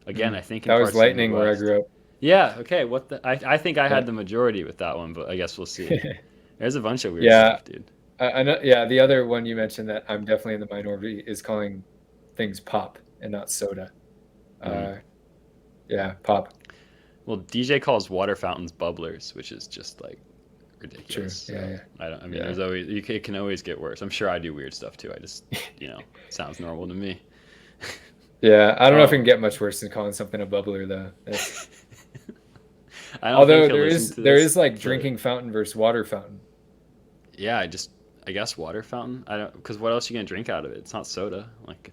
again, I think in That was parts of the lightning where I Midwest. grew up. Yeah. Okay. I think I Yeah. had the majority with that one, but I guess we'll see. There's a bunch of weird Yeah, stuff, dude. I know. Yeah, the other one you mentioned that I'm definitely in the minority is calling things pop and not soda. Mm. Uh, yeah, pop. Well, DJ calls water fountains bubblers, which is just like ridiculous. True. Yeah, So yeah, I don't. I mean, yeah. there's always it can always get worse. I'm sure I do weird stuff too. I just sounds normal to me. Yeah, I don't know if it can Um, get much worse than calling something a bubbler though. That's I don't think although he'll there listen is to there this, is like but drinking fountain versus water fountain. yeah, I guess water fountain. I don't because what else are you gonna drink out of it? It's not soda. Like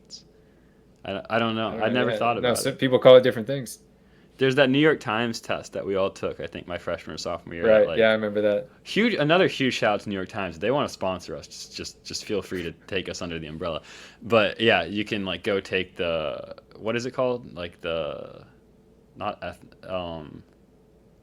I don't I know. don't I'd know. never Yeah, thought no, about so it. people call it different things. There's that New York Times test that we all took. I think my freshman or sophomore year at Right. Yeah, I like remember that. another huge shout out to New York Times. If they want to sponsor us, just feel free to take us under the umbrella. But yeah, you can like go take the what is it called? Like the not I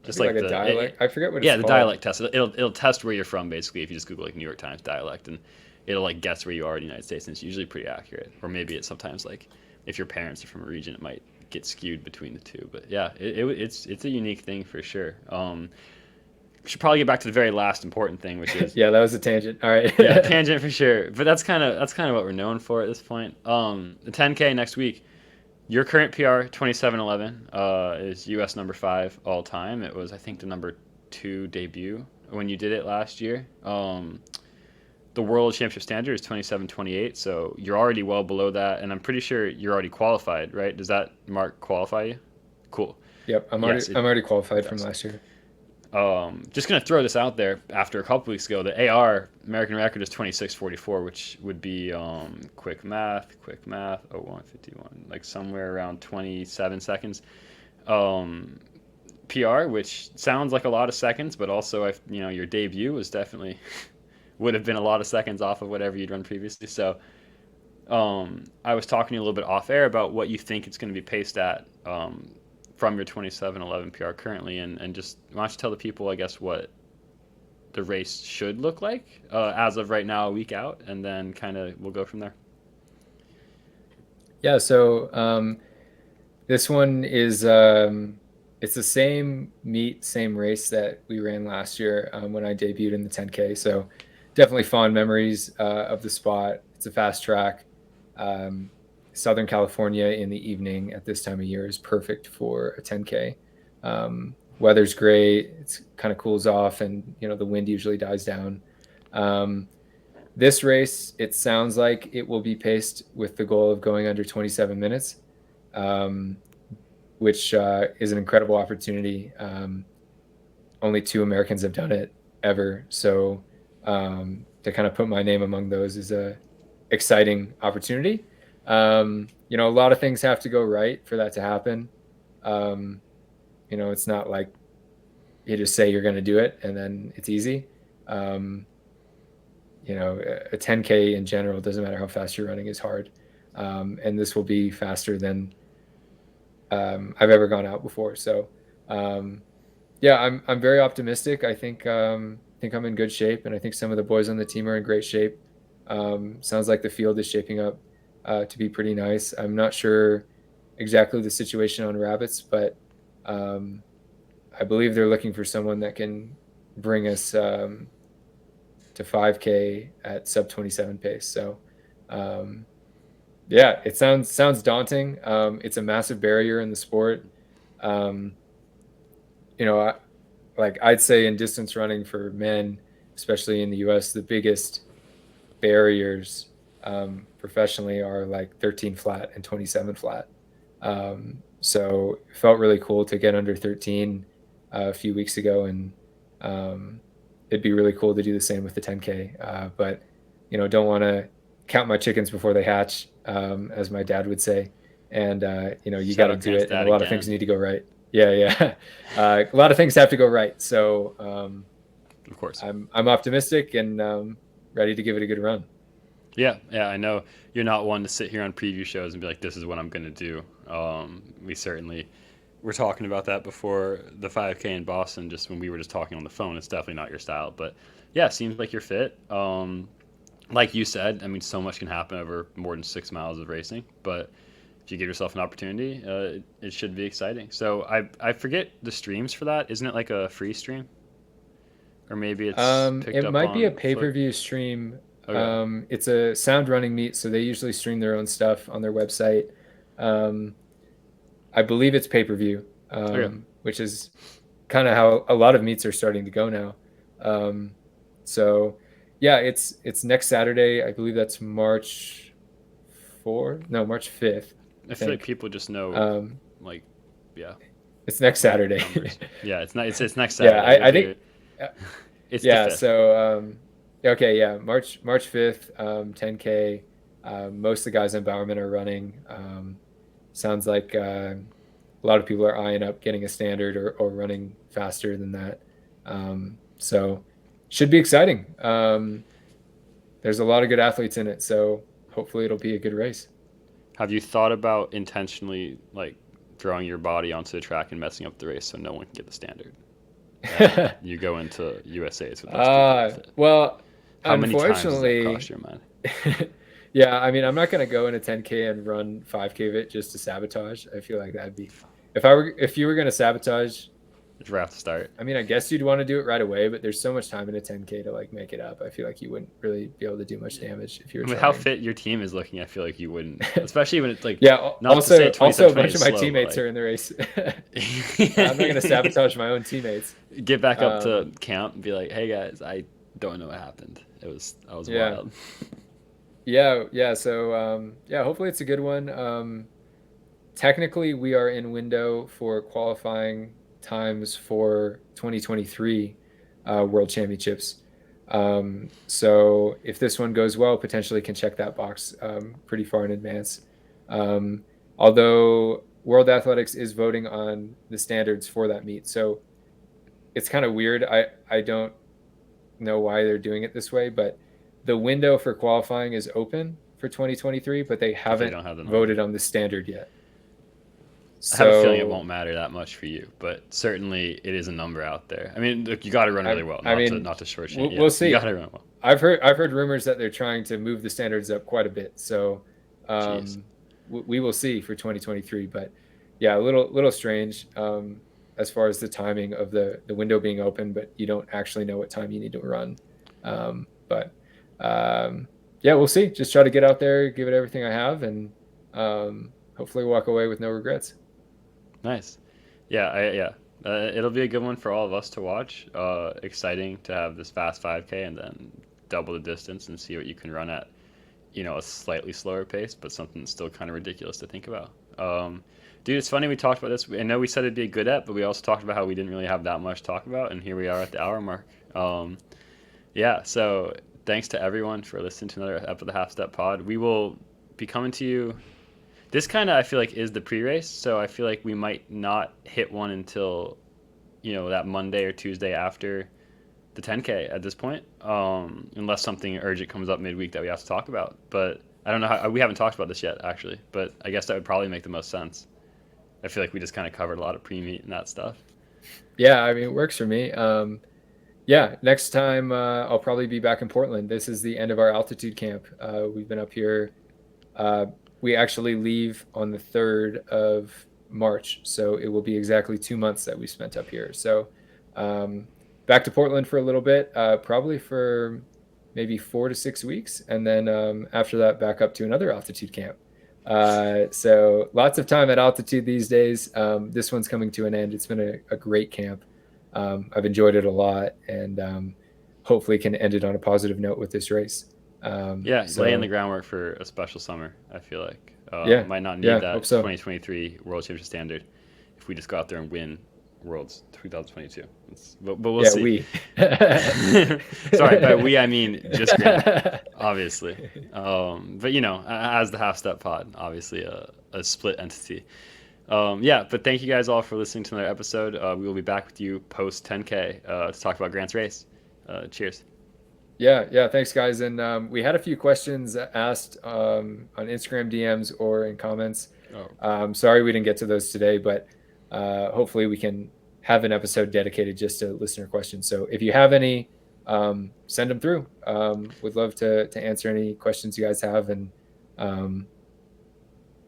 just think like like a dialect. I forget what it's yeah, the called. dialect test. It'll test where you're from basically if you just Google like New York Times dialect and it'll like guess where you are in the United States and it's usually pretty accurate. Or maybe it's sometimes like if your parents are from a region, it might get skewed between the two. But yeah, it's a unique thing for sure. We should probably get back to the very last important thing, which is Yeah, that was a tangent. All right. yeah, tangent for sure. But that's kind of what we're known for at this point. The 10K next week. Your current PR 27:11 is U.S. number 5 all time. It was I think the number 2 debut when you did it last year. The world championship standard is 27:28, so you're already well below that, and I'm pretty sure you're already qualified, right? Does that mark qualify you? Cool. Yep, Yes, I'm already it qualified from does. last year. Just gonna throw this out there. After a couple weeks ago, the AR American record is 26:44, which would be quick math, 01:51, like somewhere around 27 seconds. Um, PR, which sounds like a lot of seconds, but also if your debut was definitely would have been a lot of seconds off of whatever you'd run previously. So I was talking to you a little bit off air about what you think it's going to be paced at from your 27:11 PR currently, and just why don't you tell the people, I guess, what the race should look like as of right now, a week out, and then kind of we'll go from there. Yeah, so this one is it's the same meet, same race that we ran last year when I debuted in the 10K. So definitely fond memories of the spot. It's a fast track. Um, Southern California in the evening at this time of year is perfect for a 10K. Weather's great. It's kind of cools off, and the wind usually dies down. Um, this race, it sounds like it will be paced with the goal of going under 27 minutes. Um, which is an incredible opportunity. Only 2 Americans have done it ever, so to kind of put my name among those is a exciting opportunity. You know, a lot of things have to go right for that to happen. You know, it's not like you just say you're going to do it and then it's easy. You know, a 10K in general, doesn't matter how fast you're running, is hard. And this will be faster than I've ever gone out before. So, yeah, I'm very optimistic. I think I'm in good shape, and I think some of the boys on the team are in great shape. Sounds like the field is shaping up to be pretty nice. I'm not sure exactly the situation on rabbits, but I believe they're looking for someone that can bring us to 5K at sub 27 pace. So, yeah, it sounds daunting. It's a massive barrier in the sport. Um, you know, like I'd say in distance running for men, especially in the US, the biggest barriers professionally are like 13 flat and 27 flat. So it felt really cool to get under 13 a few weeks ago, and it'd be really cool to do the same with the 10K. But you know, don't want to count my chickens before they hatch, as my dad would say. And you know, you got Shout to out do it, and a Granddad lot of things again. need to go right. Yeah, yeah. A lot of things have to go right. So Of course. I'm optimistic and ready to give it a good run. Yeah, yeah, I know you're not one to sit here on preview shows and be like, "This is what I'm going to do." We certainly were talking about that before the 5K in Boston, just when we were just talking on the phone. It's definitely not your style, but yeah, seems like you're fit. Like you said, I mean, so much can happen over more than 6 miles of racing, but if you give yourself an opportunity, it should be exciting. So I forget the streams for that. Isn't it like a free stream, or maybe it's picked It up might be a on Float? pay-per-view stream. Okay, It's a sound running meet, so they usually stream their own stuff on their website. Um, I believe it's pay-per-view, okay. which is kind of how a lot of meets are starting to go now. Um, so yeah, it's next Saturday. I believe that's March 4th. No, March 5th, I I feel like think. people just know, Um, like, yeah, it's next Saturday. numbers. Yeah, it's not. It's next Yeah, Saturday. I think. It's the Yeah, fifth. so okay, yeah, March 5th, 10K. Most of the guys in Bowerman are running. Sounds like a lot of people are eyeing up getting a standard or running faster than that. So should be exciting. There's a lot of good athletes in it, so hopefully it'll be a good race. Have you thought about intentionally like throwing your body onto the track and messing up the race so no one can get the standard, and you go into USA's with less people fit? Well, How many times has that crossed unfortunately, your mind? yeah, I mean, I'm not gonna go in a 10K and run 5K of it just to sabotage. I feel like that'd be if you were gonna sabotage. It's right off the start. I mean, I guess you'd want to do it right away, but there's so much time in a 10K to like make it up. I feel like you wouldn't really be able to do much damage if you were And with how trying. fit your team is looking, I feel like you wouldn't, especially when it's like Yeah. not to say Also, a 27:20 bunch is of my slow, but teammates like are in the race. I'm not gonna sabotage my own teammates. get back up to Um, camp and be like, "Hey guys, I don't know what happened. I was yeah. wild." Yeah. Yeah. So, yeah, hopefully it's a good one. Technically, we are in window for qualifying times for 2023 World Championships. So if this one goes well, potentially can check that box pretty far in advance. Um, Although World Athletics is voting on the standards for that meet, so it's kind of weird. I don't know why they're doing it this way, but the window for qualifying is open for 2023, but they But they haven't don't have the number. voted on the standard yet. I have a feeling it So won't matter that much for you, but certainly it is a number out there. I mean, look, you got to run really well, I mean, not to shortchange. Yeah, we'll you see. got to run well. I've heard rumors that they're trying to move the standards up quite a bit. So Jeez. we will see for 2023. But yeah, a little strange as far as the timing of the window being open, but you don't actually know what time you need to run. But yeah, we'll see. Just try to get out there, give it everything I have, and hopefully walk away with no regrets. Nice. Yeah. It'll be a good one for all of us to watch. Exciting to have this fast 5K and then double the distance and see what you can run at, a slightly slower pace, but something that's still kind of ridiculous to think about. Dude, it's funny we talked about this. I know we said it'd be a good ep, but we also talked about how we didn't really have that much to talk about, and here we are at the hour mark. Yeah, so thanks to everyone for listening to another ep of the Halfstep Pod. We will be coming to you. This kind of, I feel like, is the pre-race, so I feel like we might not hit one until, that Monday or Tuesday after the 10K at this point, unless something urgent comes up midweek that we have to talk about. But I don't know how, we haven't talked about this yet, actually, but I guess that would probably make the most sense. I feel like we just kind of covered a lot of pre-meet and that stuff. Yeah, I mean, it works for me. Yeah, next time I'll probably be back in Portland. This is the end of our altitude camp. We've been up here. We actually leave on the 3rd of March, so it will be exactly 2 months that we spent up here. So back to Portland for a little bit, probably for maybe 4 to 6 weeks, and then after that, back up to another altitude camp. So lots of time at altitude these days. This one's coming to an end. It's been a great camp. I've enjoyed it a lot, and hopefully can end it on a positive note with this race. Laying the groundwork for a special summer, I feel like. Might not need that 2023 World Championship standard if we just go out there and win Worlds 2022. But we'll see. Sorry, by we I mean just Grant, obviously. But as the Halfstep Pod, obviously a split entity. But thank you guys all for listening to another episode. We will be back with you post 10K to talk about Grant's race. Cheers. Yeah. Thanks, guys. And we had a few questions asked on Instagram DMs or in comments. Sorry we didn't get to those today, but hopefully we can have an episode dedicated just to listener questions. So if you have any, send them through. Would love to answer any questions you guys have. And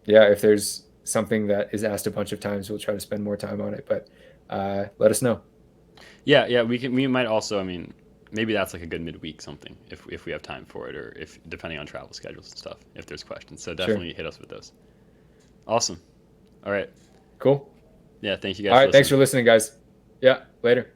if there's something that is asked a bunch of times, we'll try to spend more time on it. But let us know. Yeah. We might also, maybe that's like a good midweek something if we have time for it, or if depending on travel schedules and stuff, if there's questions. So definitely hit us with those. Awesome. All right. Cool. Yeah, thank you guys. All right, thanks for listening, guys. Yeah, later.